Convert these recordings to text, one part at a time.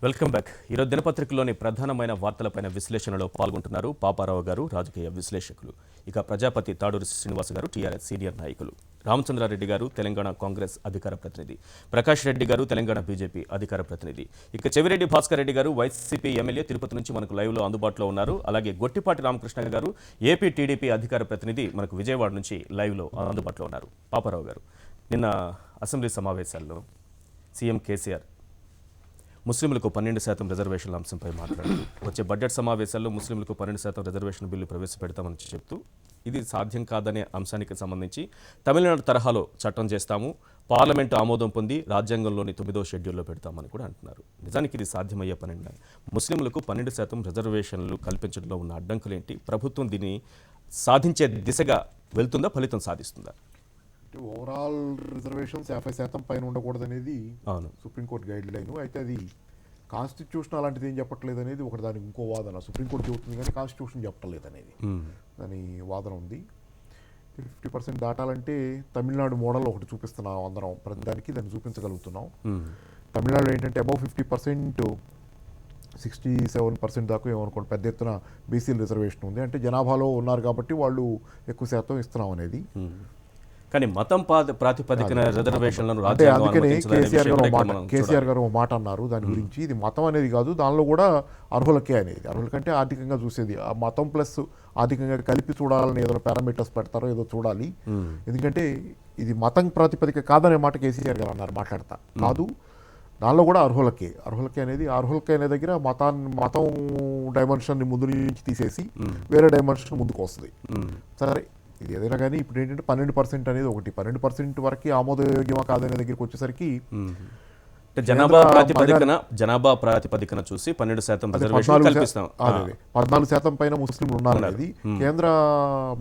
Welcome back. ఈరోజు దినపత్రికలోని ప్రధానమైన వార్తలపైన విశ్లేషణలో పాల్గొంటున్నారు పాపారావు గారు, రాజకీయ విశ్లేషకులు. ఇక ప్రజాపతి తాడూరి శ్రీనివాస గారు, టీఆర్ఎస్ సీనియర్ నాయకులు. రామచంద్రారెడ్డి గారు, తెలంగాణ కాంగ్రెస్ అధికార ప్రతినిధి. ప్రకాష్ రెడ్డి గారు, తెలంగాణ బీజేపీ అధికార ప్రతినిధి. ఇక చెవిరెడ్డి భాస్కర్ రెడ్డి గారు, వైసీపీ ఎమ్మెల్యే, తిరుపతి నుంచి మనకు లైవ్లో అందుబాటులో ఉన్నారు. అలాగే గొట్టిపాటి రామకృష్ణ గారు, ఏపీ టీడీపీ అధికార ప్రతినిధి, మనకు విజయవాడ నుంచి లైవ్లో అందుబాటులో ఉన్నారు. పాపారావు గారు, నిన్న అసెంబ్లీ సమావేశాల్లో సీఎం కేసీఆర్ ముస్లింలకు 12% రిజర్వేషన్ల అంశంపై మాట్లాడుతూ వచ్చే బడ్జెట్ సమావేశాల్లో ముస్లింలకు 12% రిజర్వేషన్ బిల్లు ప్రవేశపెడతామని చెప్తూ ఇది సాధ్యం కాదనే అంశానికి సంబంధించి తమిళనాడు తరహాలో చట్టం చేస్తాము, పార్లమెంటు ఆమోదం పొంది రాజ్యాంగంలోని 9వ షెడ్యూల్లో పెడతామని కూడా అంటున్నారు. నిజానికి ఇది సాధ్యమయ్యే పని. ముస్లింలకు 12% రిజర్వేషన్లు కల్పించడంలో ఉన్న అడ్డంకులేంటి? ప్రభుత్వం దీన్ని సాధించే దిశగా వెళ్తుందా, ఫలితం సాధిస్తుందా? ఓవరాల్ రిజర్వేషన్స్ 50% పైన ఉండకూడదు అనేది సుప్రీంకోర్టు గైడ్ లైన్. అయితే అది కాన్స్టిట్యూషన్ అలాంటిది ఏం చెప్పట్లేదు అనేది ఒకటి, దానికి ఇంకో వాదన. సుప్రీంకోర్టు చెబుతుంది కానీ కాన్స్టిట్యూషన్ చెప్పట్లేదు అనేది దాని వాదన ఉంది. 50% దాటాలంటే తమిళనాడు మోడల్ ఒకటి చూపిస్తున్నాం అందరం, ప్రతిదానికి దాన్ని చూపించగలుగుతున్నాం. తమిళనాడు ఏంటంటే అబౌవ్ 50%, 67% దాకా ఏమనుకోండి పెద్ద ఎత్తున బీసీల రిజర్వేషన్ ఉంది. అంటే జనాభాలో ఉన్నారు కాబట్టి వాళ్ళు ఎక్కువ శాతం ఇస్తున్నాం అనేది. కానీ మతం ప్రాతిపదికన రిజర్వేషన్లను అందుకని కేసీఆర్ గారు ఒక మాట అన్నారు దాని గురించి. ఇది మతం అనేది కాదు, దానిలో కూడా అర్హులకే అనేది. అర్హులకంటే ఆర్థికంగా చూసేది, ఆ మతం ప్లస్ ఆర్థికంగా కలిపి చూడాలని ఏదో పారామీటర్స్ పెడతారో ఏదో చూడాలి. ఎందుకంటే ఇది మతం ప్రాతిపదిక కాదనే మాట కేసీఆర్ గారు అన్నారు మాట్లాడతా. కాదు, దానిలో కూడా అర్హులకే అనేది. అర్హులకే అనే దగ్గర మతం డైమెన్షన్ని ముందు నుంచి తీసేసి వేరే డైమెన్షన్ ముందుకు వస్తుంది. సరే, ఇది ఏదైనా కానీ ఇప్పుడు ఏంటంటే 12% అనేది ఒకటి. 12% వరకు ఆమోదయోగ్యమా కాదనే దగ్గరికి వచ్చేసరికి జనాభా ప్రాతిపదికన చూసి 12% రిజర్వేషన్ కల్పిస్తాం. 14% పైన ముస్లింలు ఉన్నారు అనేది కేంద్ర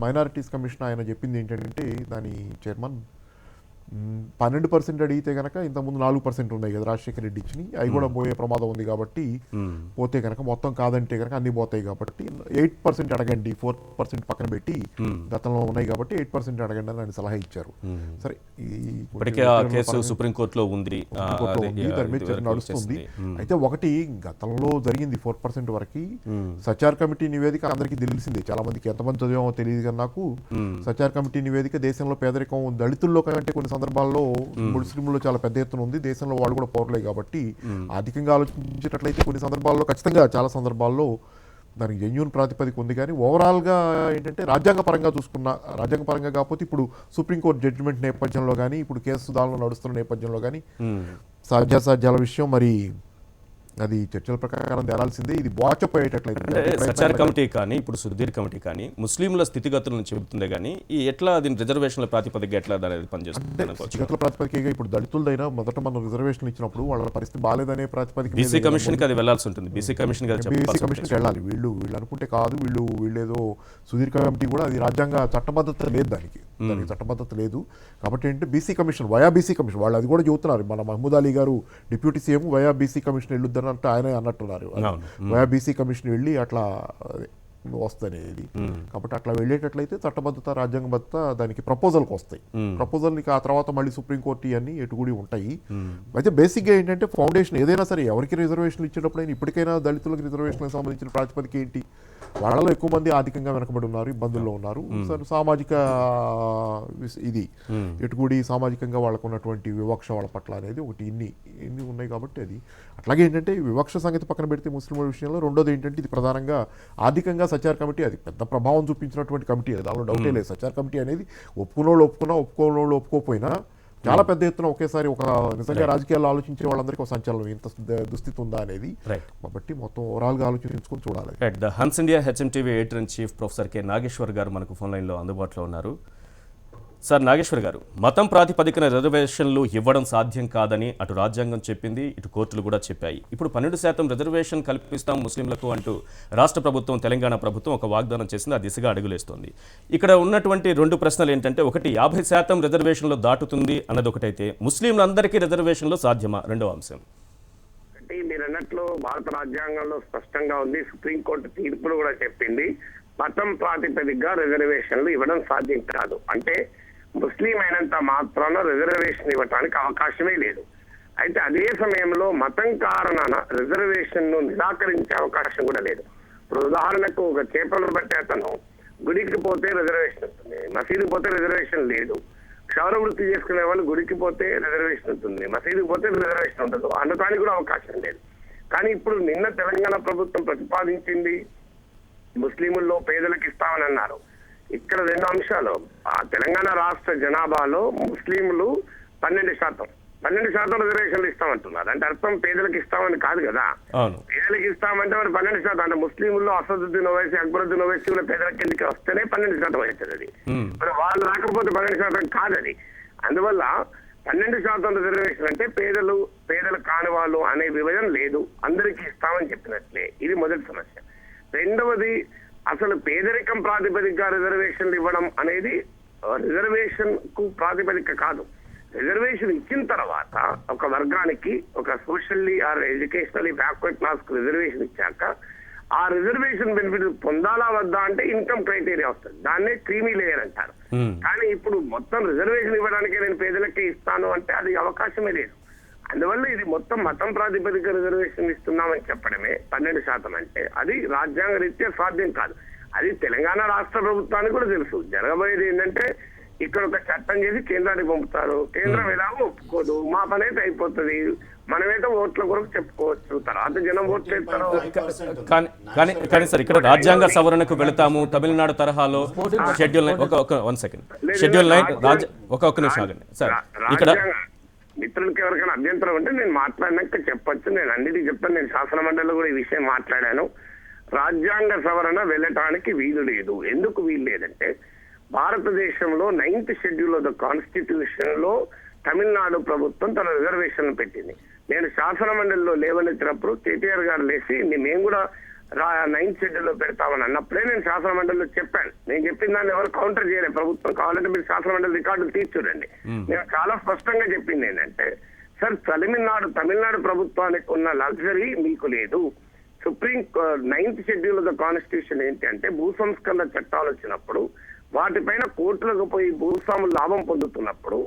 మైనారిటీస్ కమిషన్ ఆయన చెప్పింది. ఏంటంటే దాని చైర్మన్ 12% అడిగితే కనుక ఇంతకుముందు 4% ఉన్నాయి కదా రాజశేఖర రెడ్డి ఇచ్చినాయి, అవి కూడా పోయే ప్రమాదం ఉంది. కాబట్టి పోతే కనుక మొత్తం కాదంటే కనుక అన్ని పోతాయి. కాబట్టి 8% అడగండి, 4% పక్కన పెట్టి గతంలో ఉన్నాయి కాబట్టి 8% అడగండి అని సలహా ఇచ్చారు. సరే, కేసు సుప్రీంకోర్టులో ఉంది, దాని మీద చర్చ నడుస్తుంది. అయితే ఒకటి గతంలో జరిగింది 4% వరకు. సచార్ కమిటీ నివేదిక అందరికీ తెలిసిందే, చాలా మందికి ఎంతమంది చదివామో తెలియదు కానీ నాకు. సచార్ కమిటీ నివేదిక దేశంలో పేదరికం దళితుల్లో కంటే కొన్ని సందర్భాల్లో ముస్లింల్లో చాలా పెద్ద ఎత్తున ఉంది. దేశంలో వాళ్ళు కూడా పౌరులే కాబట్టి ఆర్థికంగా ఆలోచించేటట్లయితే కొన్ని సందర్భాల్లో ఖచ్చితంగా చాలా సందర్భాల్లో దానికి జెన్యూన్ ప్రాతిపదిక ఉంది. కానీ ఓవరాల్గా ఏంటంటే రాజ్యాంగపరంగా చూసుకున్న, రాజ్యాంగపరంగా కాకపోతే ఇప్పుడు సుప్రీంకోర్టు జడ్జిమెంట్ నేపథ్యంలో కానీ ఇప్పుడు కేసు దానిలో నడుస్తున్న నేపథ్యంలో కానీ సాధ్యాసాధ్యాల విషయం మరి అది చర్చల ప్రకారం తేలాల్సిందే. ఇది వాచప్ అయ్యేటట్లయితే సచార్ కమిటీ కానీ ఇప్పుడు సుధీర్ కమిటీ కానీ ముస్లింల స్థితిగతులను చెబుతుందే కానీ ఎట్లా దీని రిజర్వేషన్ల ప్రాతిపదిక ఎట్లా అనేది పనిచేస్తుంది? స్థితిగతుల ప్రాతిపదికగా ఇప్పుడు దళితులదైనా మొదట మనం రిజర్వేషన్ ఇచ్చినప్పుడు వాళ్ళ పరిస్థితి బాగాలేదనే ప్రాతిపదిక బీసీ కమిషన్కి అది వెళ్లాల్సి ఉంటుంది. బీసీ కమిషన్కి వెళ్ళాలి. వీళ్ళు అనుకుంటే కాదు, వీళ్ళేదో సుధీర్ కమిటీ కూడా అది రాజ్యాంగ చట్టబద్ధత లేదు, దానికి చట్టబద్ధత లేదు. కాబట్టి ఏంటంటే BC commission, via BC commission వాళ్ళు అది కూడా చెబుతున్నారు. మన మహమూద్ అలీ గారు deputy CM via BC commission వెళ్ళొద్దని అంటే ఆయన అన్నట్టున్నారు. వయా బీసీ కమిషన్ వెళ్ళి అట్లా వస్తుంది. కాబట్టి అట్లా వెళ్ళేటట్లయితే చట్టబద్ధత, రాజ్యాంగబద్ధత దానికి ప్రపోజల్కి వస్తాయి. ప్రపోజల్కి ఆ తర్వాత మళ్ళీ సుప్రీంకోర్టు ఇవన్నీ ఎటుగుడి ఉంటాయి. అయితే బేసిక్గా ఏంటంటే ఫౌండేషన్ ఏదైనా సరే ఎవరికి రిజర్వేషన్లు ఇచ్చేటప్పుడు ఇప్పటికైనా దళితులకు రిజర్వేషన్లకు సంబంధించిన ప్రాతిపదిక ఏంటి? వాళ్ళలో ఎక్కువ మంది ఆర్థికంగా వెనకబడి ఉన్నారు, ఇబ్బందుల్లో ఉన్నారు. సామాజిక ఇది ఎటుగుడి సామాజికంగా వాళ్ళకు ఉన్నటువంటి వివక్ష వాళ్ళ పట్ల అనేది ఒకటి ఇన్ని ఉన్నాయి. కాబట్టి అది అట్లాగే ఏంటంటే వివక్ష సంగతి పక్కన పెడితే ముస్లింల విషయంలో రెండోది ఏంటంటే ఇది ప్రధానంగా ఆర్థికంగా సచార్ కమిటీ అది పెద్ద ప్రభావం చూపించినటువంటి కమిటీ, దానిలో డౌటే లేదు. సచార్ కమిటీ అనేది ఒప్పుకున్నోళ్ళు ఒప్పుకోకపోయినా చాలా పెద్ద ఎత్తున ఒకేసారి ఒక నిజంగా రాజకీయాల్లో ఆలోచించే వాళ్ళందరికీ ఒక సంచలనం, ఇంత దుస్థితి ఉందా అనేది. కాబట్టి మొత్తం ఓవరాల్గా ఆలోచించుకొని చూడాలి. The Hans India HMTV editor in chief professor K Nageshwar గారు మనకు ఫోన్ లైన్లో అందుబాటులో ఉన్నారు. సార్ నాగేశ్వర్ గారు, మతం ప్రాతిపదికన రిజర్వేషన్లు ఇవ్వడం సాధ్యం కాదని అటు రాజ్యాంగం చెప్పింది, ఇటు కోర్టులు కూడా చెప్పాయి. ఇప్పుడు 12% రిజర్వేషన్ కల్పిస్తాం ముస్లింలకు అంటూ రాష్ట్ర ప్రభుత్వం, తెలంగాణ ప్రభుత్వం ఒక వాగ్దానం చేసింది, ఆ దిశగా అడుగులేస్తోంది. ఇక్కడ ఉన్నటువంటి రెండు ప్రశ్నలు ఏంటంటే, ఒకటి 50% రిజర్వేషన్లో దాటుతుంది అన్నది ఒకటైతే, ముస్లింలందరికీ రిజర్వేషన్లో సాధ్యమా? రెండవ అంశం అంటే మీరు అన్నట్లు భారత రాజ్యాంగంలో స్పష్టంగా ఉంది, సుప్రీంకోర్టు తీర్పులు కూడా చెప్పింది, మతం ప్రాతిపదికగా రిజర్వేషన్లు ఇవ్వడం సాధ్యం కాదు. అంటే ముస్లిం అయినంత మాత్రాన రిజర్వేషన్ ఇవ్వడానికి అవకాశమే లేదు. అయితే అదే సమయంలో మతం కారణాన రిజర్వేషన్ ను నిరాకరించే అవకాశం కూడా లేదు. ఇప్పుడు ఉదాహరణకు ఒక చేపలు బట్టి అతను గుడికి పోతే రిజర్వేషన్ ఉంటుంది, మసీదుకి పోతే రిజర్వేషన్ లేదు. క్షౌర వృత్తి చేసుకునే వాళ్ళు గుడికి పోతే రిజర్వేషన్ ఉంటుంది, మసీదుకి పోతే రిజర్వేషన్ ఉండదు, అనటానికి కూడా అవకాశం లేదు. కానీ ఇప్పుడు నిన్న తెలంగాణ ప్రభుత్వం ప్రతిపాదించింది ముస్లింల్లో పేదలకు ఇస్తామని అన్నారు. ఇక్కడ 2 అంశాలు. ఆ తెలంగాణ రాష్ట్ర జనాభాలో ముస్లింలు 12% రిజర్వేషన్లు ఇస్తామంటున్నారు. అంటే అర్థం పేదలకు ఇస్తామని కాదు కదా. పేదలకు ఇస్తామంటే మరి 12%, అంటే ముస్లింల్లో అసదుద్దీన్ ఓవైసీ, అక్బరుద్దీన్ ఓవైసీ కూడా పేదలకు ఎన్నిక వస్తేనే 12% అవుతుంది. అది మరి వాళ్ళు రాకపోతే 12% కాదు అది. అందువల్ల 12% రిజర్వేషన్ అంటే పేదలు కాని వాళ్ళు అనే విభజన లేదు, అందరికీ ఇస్తామని చెప్పినట్లే. ఇది మొదటి సమస్య. రెండవది, అసలు పేదరికం ప్రాతిపదికగా రిజర్వేషన్లు ఇవ్వడం అనేది రిజర్వేషన్ కు ప్రాతిపదిక కాదు. రిజర్వేషన్ ఇచ్చిన తర్వాత ఒక వర్గానికి, ఒక socially or educationally backward class కు రిజర్వేషన్ ఇచ్చాక ఆ రిజర్వేషన్ బెనిఫిట్ పొందాలా వద్దా అంటే ఇన్కమ్ క్రైటీరియా వస్తుంది. దాన్నే క్రీమీ లేయర్ అంటారు. కానీ ఇప్పుడు మొత్తం రిజర్వేషన్ ఇవ్వడానికే నేను పేదలకే ఇస్తాను అంటే అది అవకాశమే లేదు. అందువల్ల ఇది మొత్తం మతం ప్రాతిపదిక రిజర్వేషన్ ఇస్తున్నామని చెప్పడమే 12% అంటే అది రాజ్యాంగ రీత్యా సాధ్యం కాదు. అది తెలంగాణ రాష్ట్ర ప్రభుత్వానికి కూడా తెలుసు. జరగబోయేది ఏంటంటే ఇక్కడ ఒక చట్టం చేసి కేంద్రానికి పంపుతారు, కేంద్రం ఎలాగో ఒప్పుకోదు, మా పని అయితే అయిపోతుంది, మనమైతే ఓట్ల కొరకు చెప్పుకోవచ్చు, తర్వాత జనం ఓట్లు వేస్తారు. కానీ సార్ ఇక్కడ రాజ్యాంగ సవరణకు వెళతాము తమిళనాడు తరహాలో షెడ్యూల్ 1 సెకండ్ షెడ్యూల్ 9 ఒక నిమిషం ఆగండి సార్. ఇక్కడ మిత్రులకి ఎవరికైనా అభ్యంతరం ఉంటే నేను మాట్లాడినాక చెప్పొచ్చు, నేను అన్నిటికీ చెప్తాను. నేను శాసన మండలిలో కూడా ఈ విషయం మాట్లాడాను. రాజ్యాంగ సవరణ వెళ్ళటానికి వీలు లేదు. ఎందుకు వీలు లేదంటే భారతదేశంలో 9th schedule of the constitution లో తమిళనాడు ప్రభుత్వం తన రిజర్వేషన్ పెట్టింది. నేను శాసన మండలిలో లేవనెత్తినప్పుడు కేటీఆర్ గారు లేచి మేము కూడా 9th షెడ్యూల్ లో పెడతామని అన్నప్పుడే నేను శాసన మండలిలో చెప్పాను. నేను చెప్పిన దాన్ని ఎవరు కౌంటర్ చేయలేదు. ప్రభుత్వం కావాలంటే మీరు శాసన మండలి రికార్డులు తీర్చుడండి. నేను చాలా స్పష్టంగా చెప్పింది ఏంటంటే, సార్ తమిళనాడు ప్రభుత్వానికి ఉన్న లగ్జరీ మీకు లేదు. Supreme 9th schedule of the constitution ఏంటి అంటే భూ సంస్కరణ చట్టాలు వచ్చినప్పుడు వాటిపైన కోర్టులకు పోయి భూస్వాములు లాభం పొందుతున్నప్పుడు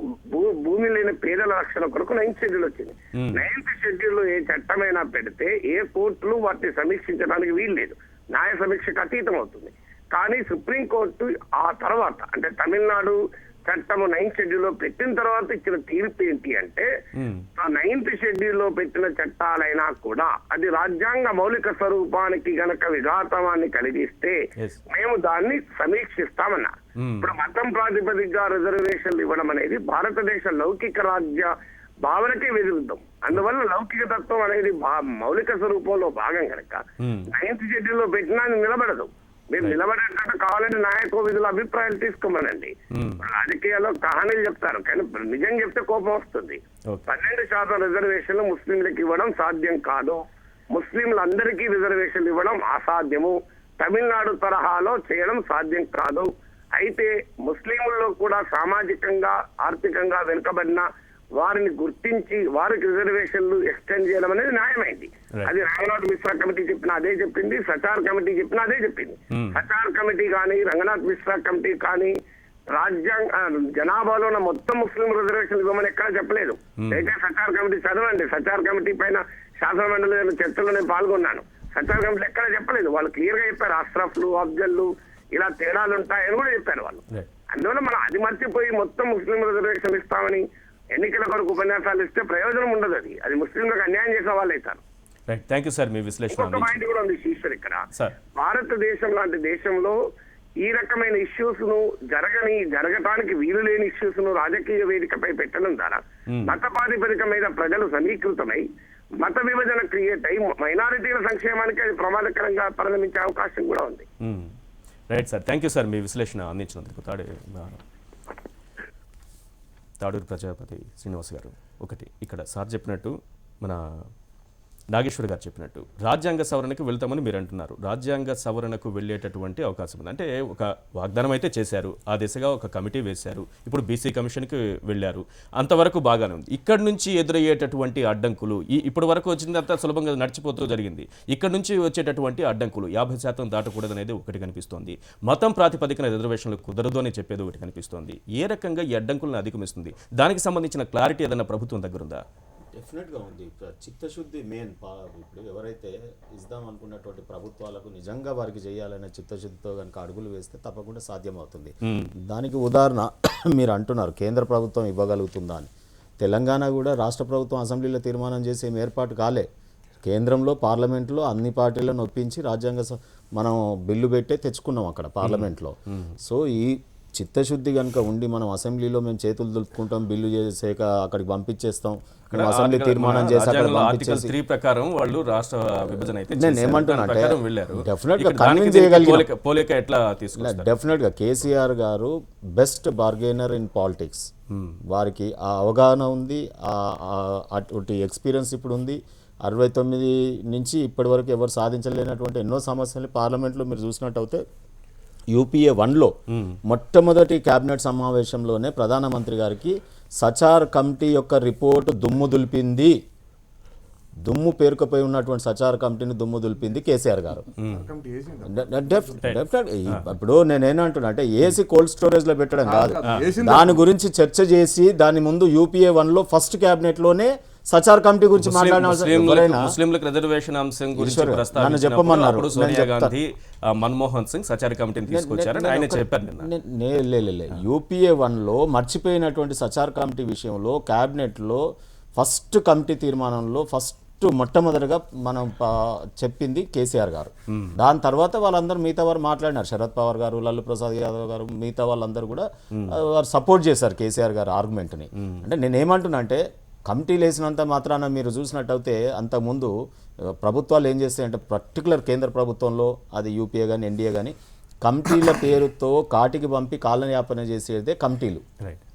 భూమి లేని పేదల రక్షణ కొరకు 9th షెడ్యూల్ వచ్చింది. 9th షెడ్యూల్ లో ఏ చట్టమైనా పెడితే ఏ కోర్టులు వాటిని సమీక్షించడానికి వీల్లేదు, న్యాయ సమీక్షకు అతీతం అవుతుంది. కానీ సుప్రీంకోర్టు ఆ తర్వాత అంటే తమిళనాడు చట్టము 9th షెడ్యూల్ లో పెట్టిన తర్వాత ఇచ్చిన తీర్పు ఏంటి అంటే, ఆ 9th షెడ్యూల్ లో పెట్టిన చట్టాలైనా కూడా అది రాజ్యాంగ మౌలిక స్వరూపానికి గనక విఘాతమాన్ని కలిగిస్తే మేము దాన్ని సమీక్షిస్తామన్నారు. ఇప్పుడు మతం ప్రాతిపదికగా రిజర్వేషన్లు ఇవ్వడం అనేది భారతదేశ లౌకిక రాజ్య భావనకే విరుద్ధం. అందువల్ల లౌకిక తత్వం అనేది మౌలిక స్వరూపంలో భాగం కనుక 9th షెడ్యూల్ లో పెట్టినా నిలబడదు. మీరు నిలబడేటట్టు కావాలంటే నాయక విధుల అభిప్రాయాలు తీసుకోమనండి. రాజకీయాల్లో కహానీలు చెప్తారు, కానీ నిజం చెప్తే కోపం వస్తుంది. 12% రిజర్వేషన్లు ముస్లింలకు ఇవ్వడం సాధ్యం కాదు. ముస్లింలందరికీ రిజర్వేషన్లు ఇవ్వడం అసాధ్యము. తమిళనాడు తరహాలో చేయడం సాధ్యం కాదు. అయితే ముస్లింల్లో కూడా సామాజికంగా ఆర్థికంగా వెనుకబడిన వారిని గుర్తించి వారికి రిజర్వేషన్లు ఎక్స్టెండ్ చేయడం అనేది న్యాయమైంది. అది రంగనాథ్ మిశ్రా కమిటీ చెప్పిన అదే చెప్పింది, సచార్ కమిటీ చెప్పిన అదే చెప్పింది. సచార్ కమిటీ కానీ రంగనాథ్ మిశ్రా కమిటీ కానీ జనాభాలో ఉన్న మొత్తం ముస్లిం రిజర్వేషన్ ఇవ్వమని ఎక్కడ చెప్పలేదు. అయితే సచార్ కమిటీ చదవండి. సచార్ కమిటీ పైన శాసన మండలి చర్చలో నేను పాల్గొన్నాను. సచార్ కమిటీ ఎక్కడ చెప్పలేదు. వాళ్ళు క్లియర్ గా చెప్పారు అష్రఫ్లు, అఫ్జల్లు ఇలా తేడాలు ఉంటాయని కూడా చెప్పారు వాళ్ళు. అందువల్ల మనం అది మర్చిపోయి మొత్తం ముస్లిం రిజర్వేషన్ ఇస్తామని ఎన్నికల కొరకు ఉపన్యాసాలు ఇస్తే ప్రయోజనం ఉండదు. అది ముస్లింలకు అన్యాయం చేసే వాళ్ళు అవుతారు. థ్యాంక్ యూ సార్ మీ విశ్లేషణ. ఒక పాయింట్ కూడా ఉంది శీశ్వర్, ఇక్కడ భారతదేశం లాంటి దేశంలో ఈ రకమైన ఇష్యూస్ ను జరగటానికి వీలు లేని ఇష్యూస్ ను రాజకీయ వేదికపై పెట్టడం ద్వారా మత ప్రాతిపదిక మీద ప్రజలు సమీకృతమై మత విభజన క్రియేట్ అయి మైనారిటీల సంక్షేమానికి అది ప్రమాదకరంగా పరిణమించే అవకాశం కూడా ఉంది. Right sir, thank you sir మీ విశ్లేషణ అందించినందుకు. తాడూరు ప్రజాపతి శ్రీనివాస్ గారు, ఒకటి ఇక్కడ సార్ చెప్పినట్టు మన నాగేశ్వర్ గారు చెప్పినట్టు రాజ్యాంగ సవరణకు వెళ్తామని మీరు అంటున్నారు. రాజ్యాంగ సవరణకు వెళ్ళేటటువంటి అవకాశం ఉంది అంటే ఒక వాగ్దానం అయితే చేశారు, ఆ దిశగా ఒక కమిటీ వేశారు, ఇప్పుడు బీసీ కమిషన్కి వెళ్ళారు, అంతవరకు బాగానే ఉంది. ఇక్కడ నుంచి ఎదురయ్యేటటువంటి అడ్డంకులు ఇప్పటి వరకు వచ్చిందంతా సులభంగా నడిచిపోతూ జరిగింది. ఇక్కడ నుంచి వచ్చేటటువంటి అడ్డంకులు 50% దాటకూడదు అనేది ఒకటి కనిపిస్తోంది. మతం ప్రాతిపదికన రిజర్వేషన్లు కుదరదు అని చెప్పేది ఒకటి కనిపిస్తోంది. ఏ రకంగా ఈ అడ్డంకులను అధిగమిస్తుంది? దానికి సంబంధించిన క్లారిటీ ఏదైనా ప్రభుత్వం దగ్గర ఉందా? డెఫినెట్గా ఉంది. చిత్తశుద్ధి మెయిన్. ఇప్పుడు ఎవరైతే ఇద్దాం అనుకున్నటువంటి ప్రభుత్వాలకు నిజంగా వారికి చేయాలనే చిత్తశుద్ధితో కనుక అడుగులు వేస్తే తప్పకుండా సాధ్యమవుతుంది. దానికి ఉదాహరణ మీరు అంటున్నారు కేంద్ర ప్రభుత్వం ఇవ్వగలుగుతుందా అని. తెలంగాణ కూడా రాష్ట్ర ప్రభుత్వం అసెంబ్లీలో తీర్మానం చేసి ఏం ఏర్పాటు కాలే. కేంద్రంలో పార్లమెంట్లో అన్ని పార్టీలను ఒప్పించి మనం బిల్లు పెట్టే తెచ్చుకున్నాం అక్కడ పార్లమెంట్లో. సో ఈ చిత్తశుద్ధి కనుక ఉండి మనం అసెంబ్లీలో మేము చేతులు దులుపుకుంటాం, బిల్లు చేసాక అక్కడికి పంపించేస్తాం, అసెంబ్లీ తీర్మానం చేసి అక్కడ ఆర్టికల్ 3 ప్రకారం వాళ్ళు రాష్ట్ర విభజన అయితే నేను ఏమంటున్నా అంటే వెళ్ళారు. డెఫినెట్గా కన్విన్స్ చేయగలిగిన పోలిక ఎట్లా తీసుకున్నారు? డెఫినెట్గా కేసీఆర్ గారు బెస్ట్ బార్గెనర్ ఇన్ పాలిటిక్స్. వారికి ఆ అవగాహన ఉంది, అటువంటి ఎక్స్పీరియన్స్ ఇప్పుడు ఉంది. 69 నుంచి ఇప్పటి వరకు ఎవరు సాధించలేనటువంటి ఎన్నో సమస్యలు పార్లమెంట్లో మీరు చూసినట్టయితే యూపీఏ 1లో మొట్టమొదటి కేబినెట్ సమావేశంలోనే ప్రధానమంత్రి గారికి సచార్ కమిటీ యొక్క రిపోర్టు దుమ్ము పేరుకుపోయి ఉన్నటువంటి సచార్ కమిటీని దుమ్ము దులిపింది కేసీఆర్ గారు. ఇప్పుడు నేనేమంటున్నా అంటే ఏసీ కోల్డ్ స్టోరేజ్ లో పెట్టడం కాదు, దాని గురించి చర్చ చేసి దాని ముందు యూపీఏ 1లో ఫస్ట్ కేబినెట్ లోనే సచార్ కమిటీ గురించి మాట్లాడిన ముస్లింలకు రిజర్వేషన్ అంశం గురించి నన్ను చెప్పమన్నారు. సోనియా గాంధీ మన్మోహన్ సింగ్ సచార్ కమిటీని తీసుకొచ్చారని ఆయన చెప్పారు. యూపీఏ 1లో మర్చిపోయినటువంటి సచార్ కమిటీ విషయంలో క్యాబినెట్లో ఫస్ట్ కమిటీ తీర్మానంలో మొట్టమొదటిగా మనం చెప్పింది కేసీఆర్ గారు. దాని తర్వాత వాళ్ళందరూ మిగతా వారు మాట్లాడినారు. శరద్ పవార్ గారు, లల్లు ప్రసాద్ యాదవ్ గారు, మిగతా వాళ్ళందరూ కూడా వారు సపోర్ట్ చేశారు కేసీఆర్ గారు ఆర్గ్యుమెంట్ని. అంటే నేనేమంటున్నా అంటే కమిటీలు వేసినంత మాత్రాన మీరు చూసినట్టయితే అంతకుముందు ప్రభుత్వాలు ఏం చేస్తాయంటే పర్టికులర్ కేంద్ర ప్రభుత్వంలో అది యూపీఏ కానీ ఎన్డీఏ కానీ కమిటీల పేరుతో కాటికి పంపి కాలయాపన చేసేదే కమిటీలు.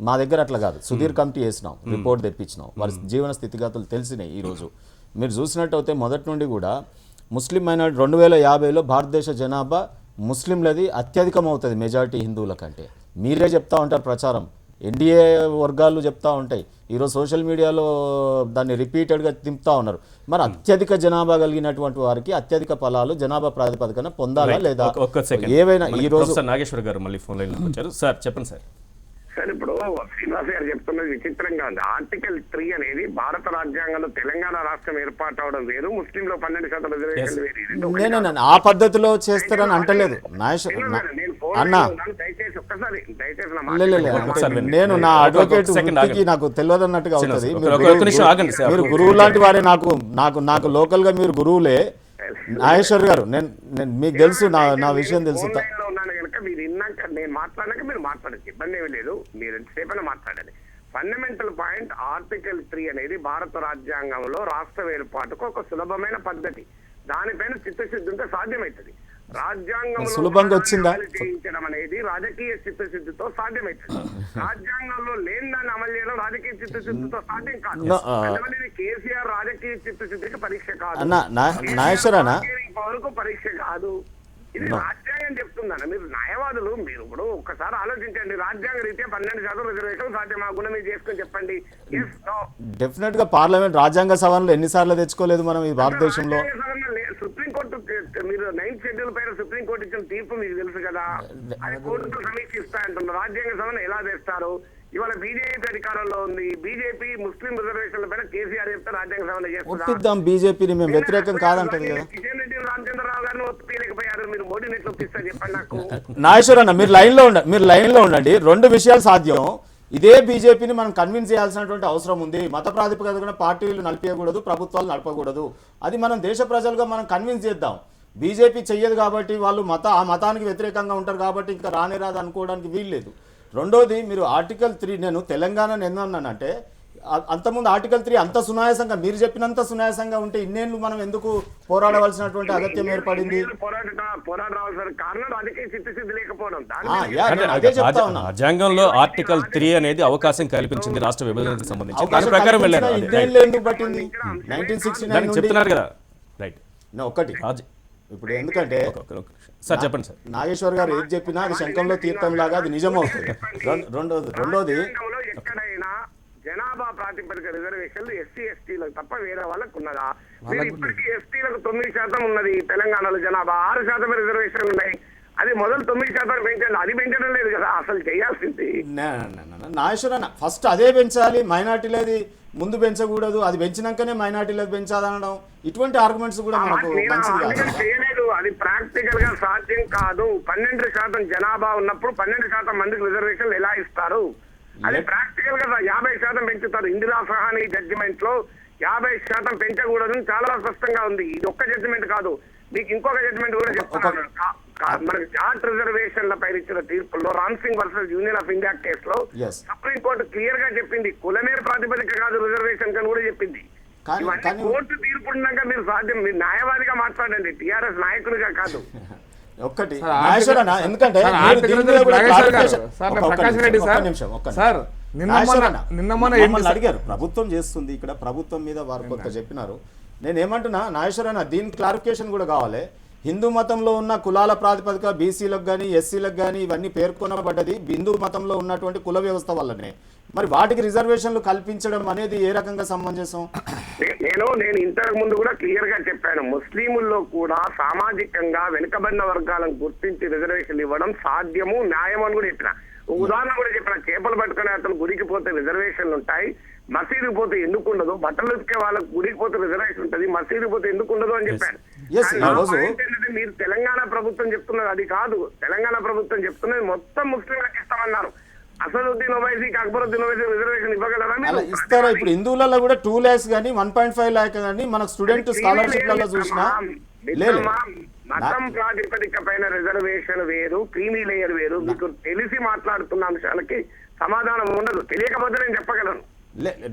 మా దగ్గర అట్లా కాదు. సుధీర్ కమిటీ వేసినాం, రిపోర్ట్ తెప్పించినాం, వారి జీవన స్థితిగతులు తెలిసినాయి. ఈరోజు మీరు చూసినట్టయితే మొదటి నుండి కూడా ముస్లిం మైనారిటీ 2050లో భారతదేశ జనాభా ముస్లింలది అత్యధికం అవుతుంది మెజారిటీ హిందువుల కంటే. మీరే చెప్తా ఉంటారు ప్రచారం, ఎన్డీఏ వర్గాలు చెప్తా ఉంటాయి. ఈరోజు సోషల్ మీడియాలో దాన్ని రిపీటెడ్గా తింపుతా ఉన్నారు. మరి అత్యధిక జనాభా కలిగినటువంటి వారికి అత్యధిక ఫలాలు జనాభా ప్రాతిపదికన పొందాలా లేదా? ఏవైనా ఈ రోజు నాగేశ్వర్ గారు మళ్ళీ ఫోన్ లైన్ వచ్చారు. సార్ చెప్పండి సార్. సార్ ఇప్పుడు శ్రీనివాస్ గారు చెప్తున్నది విచిత్రంగా ఉంది. ఆర్టికల్ 3 అనేది భారత రాజ్యాంగంలో తెలంగాణ రాష్ట్రం ఏర్పాటు అవడం వేరు, ముస్లింలో 12% రిజర్వేషన్లు వేరు. ఆ పద్ధతిలో చేస్తారని అంటలేదు అన్న. నేను నా అడ్వకేట్ వృత్తికి నాకు తెలియదు అన్నట్టుగా అవుతుంది. మీరు గురువు లాంటి వారే. నాకు లోకల్ గా మీరు గురువులే నాగేశ్వర్ గారు. నేను మీకు తెలుసు, నా విషయం తెలుసు. మీరు ఇన్నాక నేను మాట్లాడినాక మీరు మాట్లాడచ్చు, ఇబ్బంది ఏమీ లేదు. మీరు ఎంతసేపైనా మాట్లాడాలి. ఫండమెంటల్ పాయింట్ ఆర్టికల్ 3 అనేది భారత రాజ్యాంగంలో రాష్ట్ర ఏర్పాటుకు ఒక సులభమైన పద్ధతి. దానిపైన చిత్తశుద్ధి ఉంటే సాధ్యమవుతుంది. రాజ్యాంగంలో సులభంగా వచ్చిందా చేయించడం అనేది రాజకీయ చిత్తశుద్ధితో సాధ్యమవుతుంది. రాజ్యాంగంలో లేని దాన్ని అమలు చేయడం రాజకీయ చిత్తశుద్ధితో సాధ్యం కాదు. కేసీఆర్ రాజకీయ చిత్తశుద్ధికి పరీక్ష కాదు, వరకు పరీక్ష కాదు. ఇది రాజ్యాంగం చెప్తుందన్న. మీరు న్యాయవాదులు, మీరు ఇప్పుడు ఒక్కసారి ఆలోచించండి. రాజ్యాంగ రీత్యా 12% రిజర్వేషన్ సాధ్యమాకుండా మీరు చేసుకొని చెప్పండి. డెఫినెట్ గా పార్లమెంట్ రాజ్యాంగ సభలో ఎన్నిసార్లు తెచ్చుకోలేదు మనం ఈ భారతదేశంలో. సుప్రీంకోర్టు మీరు 9th షెడ్యూల్ పైన సుప్రీంకోర్టు ఇచ్చిన తీర్పు మీకు తెలుసు కదా, అది కోర్టుతో సమీక్షిస్తా అంటున్నారు. రాజ్యాంగ సభను ఎలా తెస్తారు? ఇవాళ బీజేపీ అధికారంలో ఉంది. బీజేపీ ముస్లిం రిజర్వేషన్ల పైన కేసీఆర్ చెప్తే రాజ్యాంగ సభలో చేస్తారు. బీజేపీని మేము వ్యతిరేకం కాదంటది కదా. కిషన్ రెడ్డి రామచంద్రరావు గారిని ఒప్పిలేకపోయారు, మీరు మోడీని ఎట్లా ఒప్పిస్తారు చెప్పండి నాకు. నాగేశ్వర్ అన్న మీరు లైన్ లో ఉండండి. 2 విషయాలు సాధ్యం. ఇదే బీజేపీని మనం కన్విన్స్ చేయాల్సినటువంటి అవసరం ఉంది. మత ప్రాతిపదికన పార్టీలు నడిపేయకూడదు, ప్రభుత్వాలు నడపకూడదు. అది మనం దేశ ప్రజలుగా మనం కన్విన్స్ చేద్దాం. బీజేపీ చెయ్యదు కాబట్టి వాళ్ళు ఆ మతానికి వ్యతిరేకంగా ఉంటారు కాబట్టి ఇంకా రానేరాదు అనుకోవడానికి వీల్లేదు. రెండోది, మీరు ఆర్టికల్ 3 నేను తెలంగాణను ఎందుకన్నానంటే అంతకుముందు ఆర్టికల్ 3 అంత సునాయాసంగా మీరు చెప్పినంత సునాయాసంగా ఉంటే ఇన్నేళ్ళు మనం ఎందుకు పోరాడవలసినటువంటి అగత్యం ఏర్పడింది? అదే చెప్తా ఉన్నా. రాజ్యాంగంలో ఆర్టికల్ 3 అనేది అవకాశం కల్పించింది రాష్ట్ర విభజనకు సంబంధించి. దాని ప్రకారం వెళ్ళారు. ఎందుకు పట్టింది? 1969 చెప్తున్నారు కదా. రైట్. ఒకటి ఇప్పుడు ఎందుకంటే సార్ చెప్పండి సార్. నాగేశ్వర్ గారు ఏది చెప్పినా అది శంఖంలో తీర్థం లాగా అది నిజమవుతుంది. రెండోది ఎక్కడైనా జనాభా ప్రాతిపదిక రిజర్వేషన్లు ఎస్సీ ఎస్టీలకు తప్ప వేరే వాళ్ళకు ఉన్నదా? ఇప్పటికీ ఎస్టీలకు 9% ఉన్నది తెలంగాణలో జనాభా, 6% రిజర్వేషన్లు ఉన్నాయి. అది మొదలు 9% పెంచండి. అది పెంచడం లేదు కదా అసలు చేయాల్సింది. నాగేశ్వర ఫస్ట్ అదే పెంచాలి. మైనార్టీలది ముందు పెంచకూడదు, అది పెంచినాకనే మైనార్టీలకు పెంచాలనడం, ఇటువంటి ఆర్గ్యుమెంట్స్ కూడా మనకు మంచిది కాదు. చేయలేదు, అది ప్రాక్టికల్ గా సాధ్యం కాదు. 12% జనాభా ఉన్నప్పుడు 12% మందికి రిజర్వేషన్లు ఎలా ఇస్తారు? అది ప్రాక్టికల్ గా 50% పెంచుతారు. ఇందిరా సహాని జడ్జిమెంట్ లో 50% పెంచకూడదని చాలా స్పష్టంగా ఉంది. ఇది ఒక్క జడ్జిమెంట్ కాదు, మీకు ఇంకొక జడ్జిమెంట్ కూడా చెప్తాను. మనకి జాట్ రిజర్వేషన్ల పైన ఇచ్చిన తీర్పుల్లో Ram Singh versus union of India కేసులో సుప్రీంకోర్టు క్లియర్ గా చెప్పింది, కులమేర ప్రాతిపదిక కాదు రిజర్వేషన్ అని కూడా చెప్పింది. ఇవన్నీ కోర్టు తీర్పు ఉన్నాక మీరు సాధ్యం, మీరు న్యాయవాదిగా మాట్లాడండి, టిఆర్ఎస్ నాయకుడిగా కాదు. ఒక్కటి ఎందుకంటే అడిగారు, ప్రభుత్వం చేస్తుంది ఇక్కడ, ప్రభుత్వం మీద వారు కొంత చెప్పినారు. నేనేమంటున్నా నాగేశ్వరన్న, దీని క్లారిఫికేషన్ కూడా కావాలి. హిందూ మతంలో ఉన్న కులాల ప్రాతిపదిక బీసీలకు కానీ ఎస్సీలకు కానీ ఇవన్నీ పేర్కొనబడ్డది హిందూ మతంలో ఉన్నటువంటి కుల వ్యవస్థ వల్లనే. మరి వాటికి రిజర్వేషన్లు కల్పించడం అనేది ఏ రకంగా సమంజసం? నేను ఇంతకు ముందు కూడా క్లియర్ గా చెప్పాను, ముస్లింల్లో కూడా సామాజికంగా వెనుకబడిన వర్గాలను గుర్తించి రిజర్వేషన్లు ఇవ్వడం సాధ్యము, న్యాయం అని కూడా చెప్పిన. ఉదాహరణ కూడా చెప్పిన, చేపలు పట్టుకునే అతను గుడికి పోతే రిజర్వేషన్లు ఉంటాయి, మసీదుకి పోతే ఎందుకు ఉండదు, బట్టలు ఉతికే వాళ్ళకి గుడికి పోతే రిజర్వేషన్ ఉంటుంది, మసీదుకి పోతే ఎందుకు ఉండదు అని చెప్పాను. మీరు తెలంగాణ ప్రభుత్వం చెప్తున్నది అది కాదు, తెలంగాణ ప్రభుత్వం చెప్తున్నది మొత్తం ముస్లింలకు ఇస్తామన్నారు. అసదుద్దీన్ ఓవైసీకి అక్బరుద్దీన్ ఓవైసీ రిజర్వేషన్ ఇవ్వగలరా? ఇస్తారా? ఇప్పుడు హిందువులలో కూడా 2 lakhs కానీ 1.5 lakh కానీ మనకు స్టూడెంట్ స్కాలర్షిప్లలో చూసినా మతం ప్రాతిపదిక పైన రిజర్వేషన్ వేరు, క్రీమీ లేయర్ వేరు. మీకు తెలిసి మాట్లాడుతున్న అంశాలకి సమాధానం ఉండదు, తెలియకపోతే నేను చెప్పగలను.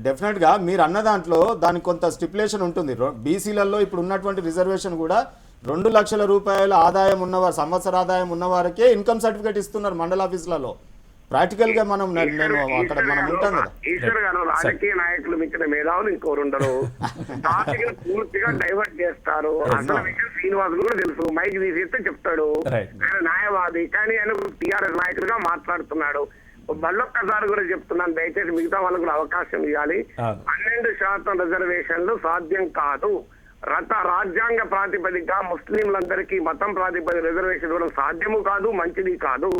డెఫినెట్ గా మీరు అన్న దాంట్లో దానికి కొంత స్టిపులేషన్ ఉంటుంది. బీసీలలో ఇప్పుడు ఉన్నటువంటి రిజర్వేషన్ కూడా 2 లక్షల రూపాయల ఆదాయం ఉన్నవారు, సంవత్సర ఆదాయం ఉన్న వారికే ఇన్కమ్ సర్టిఫికేట్ ఇస్తున్నారు మండల ఆఫీసులలో. ప్రాక్టికల్ గా మనం అక్కడ మనం ఉంటాం కదా. ఈశ్వర్ గారు, రాజకీయ నాయకులు మించిన మేధావులు ఇంకోరు ఉండరు, టాపిక్ పూర్తిగా డైవర్ట్ చేస్తారు. అసలు విషయం శ్రీనివాస్ కూడా తెలుసు, మైక్ తీసేస్తే చెప్తాడు, ఆయన న్యాయవాది, కానీ ఆయన టీఆర్ఎస్ నాయకుడిగా మాట్లాడుతున్నాడు. మళ్ళొక్కసారి కూడా చెప్తున్నాను, దయచేసి మిగతా వాళ్ళకు కూడా అవకాశం ఇవ్వాలి. 12% రిజర్వేషన్లు సాధ్యం కాదు. రాజ్యాంగ ప్రాతిపదిక ముస్లింలందరికీ మతం ప్రాతిపదిక రిజర్వేషన్ ఇవ్వడం సాధ్యము కాదు, మంచిది కాదు.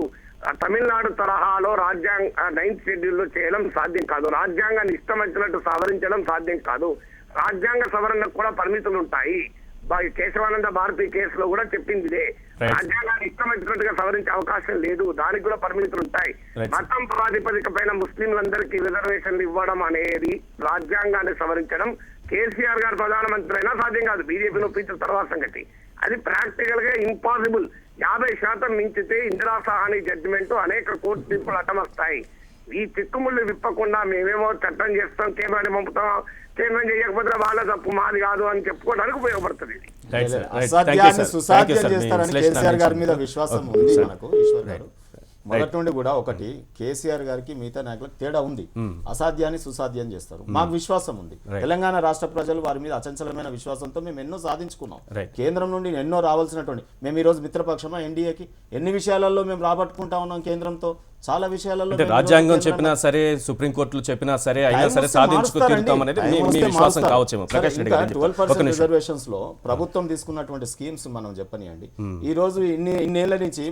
తమిళనాడు తరహాలో రాజ్యాంగ 9th షెడ్యూల్లో చేయడం సాధ్యం కాదు. రాజ్యాంగాన్ని ఇష్టం వచ్చినట్టు సవరించడం సాధ్యం కాదు. రాజ్యాంగ సవరణకు కూడా పరిమితులు ఉంటాయి. కేశవానంద భారతి కేసులో కూడా చెప్పింది, రాజ్యాంగాన్ని ఇష్టం వచ్చినట్టుగా సవరించే అవకాశం లేదు, దానికి కూడా పరిమితులు ఉంటాయి. మతం ప్రాతిపదిక పైన ముస్లింలందరికీ రిజర్వేషన్లు ఇవ్వడం అనేది రాజ్యాంగాన్ని సవరించడం కేసీఆర్ గారు ప్రధానమంత్రి అయినా సాధ్యం కాదు, బీజేపీని ఒప్పించిన తర్వాత సంగతి. అది ప్రాక్టికల్ గా ఇంపాసిబుల్. 50% మించితే ఇందిరా సహాని జడ్జిమెంట్ అనేక కోర్టు తీర్పులు అటమస్తాయి. ఈ చిక్కుముళ్ళు విప్పకుండా మేమేమో చట్టం చేస్తాం, కేంద్రాన్ని పంపుతాం, కేంద్రం చేయకపోతే వాళ్ళ తప్పు మాది కాదు అని చెప్పుకోవడానికి ఉపయోగపడుతుంది. సుసాధ్యం చేస్తారని కేసీఆర్ గారి మీద విశ్వాసం ఉంది మనకు. ఈశ్వర్ గారు, మొదటి నుండి కూడా ఒకటి, కేసీఆర్ గారికి మిగతా నాయకులకు తేడా ఉంది. అసాధ్యాన్ని సుసాధ్యం చేస్తారు, మాకు విశ్వాసం ఉంది. తెలంగాణ రాష్ట్ర ప్రజలు వారి మీద అచంచలమైన విశ్వాసంతో మేము ఎన్నో సాధించుకున్నాం. కేంద్రం నుండి ఎన్నో రావాల్సినటువంటి, మేము ఈ రోజు మిత్రపక్షమా ఎన్డీఏకి ఎన్ని విషయాలలో మేము రాబట్టుకుంటా ఉన్నాం కేంద్రంతో, చాలా విషయాలలో. రాజ్యాంగం చెప్పినా సరే, సుప్రీంకోర్టులు చెప్పినా సరే, అయినా సరే సాధించుకు తీరుతామనేది మీ విశ్వాసం కావచ్చేమో. ప్రకాష్ రెడ్డి గారు, 12% రిజర్వేషన్స్ లో ప్రభుత్వం తీసుకున్నటువంటి స్కీమ్స్ మనం చెప్పనియండి. ఈ రోజు ఇన్నేళ్ల నుంచి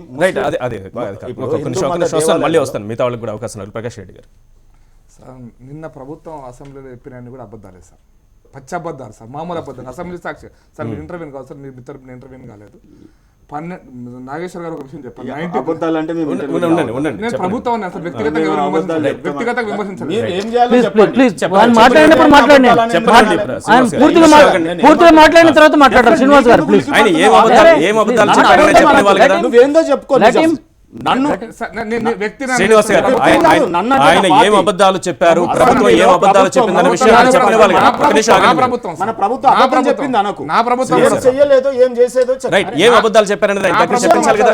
మళ్ళీ వస్తాను, మిగతా వాళ్ళకి కూడా అవకాశం. ప్రకాష్ రెడ్డి గారు, నిన్న ప్రభుత్వం అసెంబ్లీలో చెప్పినన్ని కూడా అబద్ధాలే సార్, పచ్చి అబద్ధాలు సార్, మామూలు అబద్ధాలు. అసెంబ్లీ సాక్షి సార్, మీరు ఇంటర్వ్యూ కాదు సార్, మీరు ఇద్దరు ఇంటర్వ్యూ కాలేదు. నాగేశ్వర్ గారు ఒక విషయం చెప్పాను, నేను ప్రభుత్వాన్ని అసలు వ్యక్తిగతంగా విమర్శించాను. మాట్లాడిన తర్వాత మాట్లాడారు శ్రీనివాస్ గారు, ప్లీజ్. నువ్వేందో చెప్పుకో. నన్ను శ్రీనివాస్ గారు, ఆయన ఏం అబద్ధాలు చెప్పారు, ప్రభుత్వం ఏం అబద్ధాలు చెప్పిందన్న విషయాన్ని చెప్పిన వాళ్ళు మన ప్రభుత్వం చెప్పింది అనకు, నా ప్రభుత్వం చేయలేదో ఏం చేసేదో ఏం అబద్ధాలు చెప్పారనేది చెప్పించాలి కదా.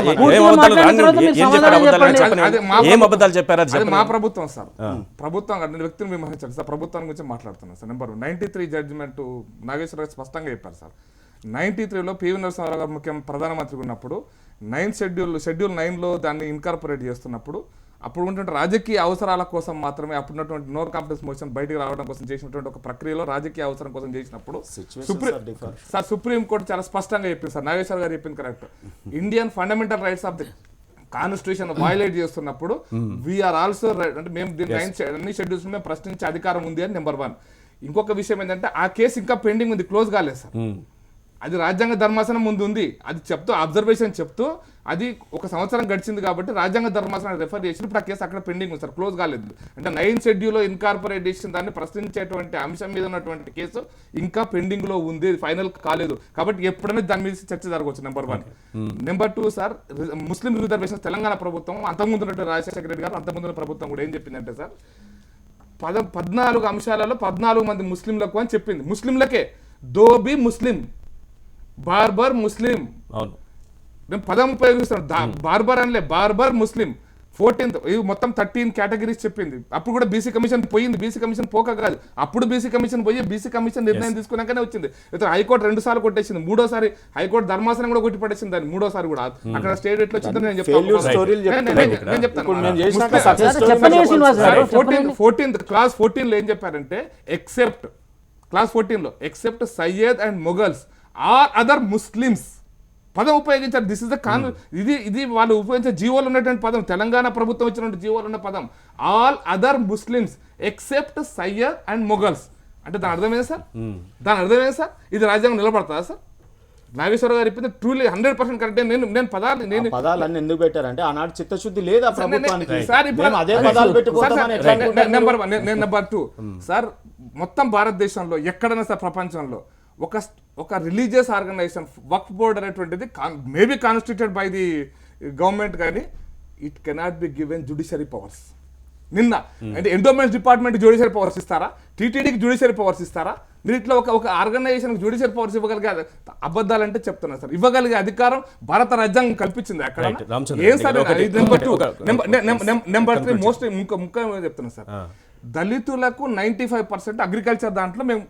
ఏం అబద్ధాలు చెప్పారు, మా ప్రభుత్వం సార్. ప్రభుత్వం వ్యక్తిని విమర్శించాలి సార్, ప్రభుత్వం గురించి మాట్లాడుతున్నాను సార్. నెంబర్ 93 జడ్జిమెంట్ నాగేశ్వర గారు స్పష్టంగా చెప్పారు సార్. 93లో పివి నరసింహారావు గారు ప్రధానమంత్రి ఉన్నప్పుడు 9th షెడ్యూల్ 9లో దాన్ని ఇన్కార్పొరేట్ చేస్తున్నప్పుడు అప్పుడు ఉన్నటువంటి రాజకీయ అవసరాల కోసం మాత్రమే, అప్పుడున్నటువంటి నో కాంప్రమైజ్ మోషన్ బయటికి రావడం కోసం చేసినటువంటి ఒక ప్రక్రియలో రాజకీయ అవసరం కోసం చేసినప్పుడు సుప్రీంకోర్టు చాలా స్పష్టంగా చెప్పింది సార్. నాగేశ్వర్ గారు చెప్పింది correct. Indian fundamental rights of the constitution violate చేస్తున్నప్పుడు వీఆర్ ఆల్సో, అంటే మేము దీన్ని అన్ని షెడ్యూల్స్ మేము ప్రశ్నించే అధికారం ఉంది అని నెంబర్ 1. ఇంకొక విషయం ఏంటంటే ఆ కేసు ఇంకా పెండింగ్ ఉంది, క్లోజ్ కాలేదు సార్. అది రాజ్యాంగ ధర్మాసనం ముందు ఉంది, అది చెప్తూ అబ్జర్వేషన్ చెప్తూ అది 1 సంవత్సరం గడిచింది కాబట్టి రాజ్యాంగ ధర్మాసనం రెఫర్ చేసి ఇప్పుడు ఆ కేసు అక్కడ పెండింగ్ ఉంది సార్, క్లోజ్ కాలేదు. అంటే 9th షెడ్యూల్లో ఇన్కార్పొరేట్ చేసిన దాన్ని ప్రశ్నించేటువంటి అంశం మీద ఉన్నటువంటి కేసు ఇంకా పెండింగ్ లో ఉంది, ఫైనల్ కాలేదు. కాబట్టి ఎప్పుడైనా దాని మీద చర్చ జరగవచ్చు. నెంబర్ 1. నెంబర్ 2 సార్, ముస్లిం రిజర్వేషన్ తెలంగాణ ప్రభుత్వం అంతకుముందు ఉన్నటువంటి రాజశేఖర రెడ్డి గారు అంతకుముందు ప్రభుత్వం కూడా ఏం చెప్పిందంటే సార్ 14 అంశాలలో 14 మంది ముస్లింలకు అని చెప్పింది. ముస్లింలకే దోబి ముస్లిం, బార్బర్ ముస్లిం, అవును నేను పదం ఉపయోగిస్తాను, బార్బర్ అనలే, బార్బర్ ముస్లిం. 14th ఇవి మొత్తం 13 కేటగిరీస్ చెప్పింది. అప్పుడు కూడా బీసీ కమిషన్ పోయింది, బీసీ కమిషన్ పోక కాదు, అప్పుడు బీసీ కమిషన్ పోయి బీసీ కమిషన్ నిర్ణయం తీసుకున్నాకనే వచ్చింది. అయితే హైకోర్టు 2 సార్లు కొట్టేసింది, 3ఓసారి హైకోర్టు ధర్మాసనం కూడా కొట్టి పడేసింది దాన్ని, 3ఓసారి కూడా. అక్కడ స్టేట్ ఎట్లా వచ్చిందో నేను చెప్తాను. 14th క్లాస్ 14 లో ఏం చెప్పారంటే ఎక్సెప్ట్, క్లాస్ 14 లో except Syed and Mughals or other Muslims పదం ఉపయోగించారు. దిస్ ఇస్ ద ఇది వాళ్ళు ఉపయోగించే జీవోలు ఉన్నటువంటి పదం, తెలంగాణ ప్రభుత్వం ఇచ్చినటువంటి జీవోలు ఉన్న పదం. All other Muslims except Syed and Mughals అంటే దాని అర్థమైంది సార్, దాని అర్థమైంది సార్. ఇది రాజ్యాంగం నిలబడతాదా సార్? నాగేశ్వర గారు చెప్పింది ట్రూలీ 100% కరెక్ట్. నేను పదాలన్నీ ఎందుకు పెట్టారంటే ఆనాడు చిత్తశుద్ధి లేదా ప్రభుత్వానికి. సార్ ఇప్పుడు అదే పదాలు నెంబర్ 1. నెంబర్ 2 సార్, మొత్తం భారతదేశంలో ఎక్కడైనా సార్ ప్రపంచంలో ఒక రిలీజియస్ ఆర్గనైజేషన్ వక్ఫ్ బోర్డ్ అనేటువంటిది maybe constituted by the government, కానీ it cannot be given judiciary powers. నిన్న అంటే ఎండోమెంట్స్ డిపార్ట్మెంట్ జ్యుడిషియరీ పవర్స్ ఇస్తారా? టీటీడీకి జ్యుడిషియరీ పవర్స్ ఇస్తారా? మీరు ఇట్లా ఒక ఆర్గనైజేషన్ జ్యుడిషియరీ పవర్స్ ఇవ్వగలిగే అబద్ధాలంటే చెప్తున్నా సార్, ఇవ్వగలిగే అధికారం భారత రాజ్యాంగం కల్పించింది అక్కడ. ఏం సార్ నెంబర్ 2. నెంబర్ 3 మోస్ట్ ముఖ్యంగా చెప్తున్నా సార్, దళితులకు 95% అగ్రికల్చర్ దాంట్లో మేము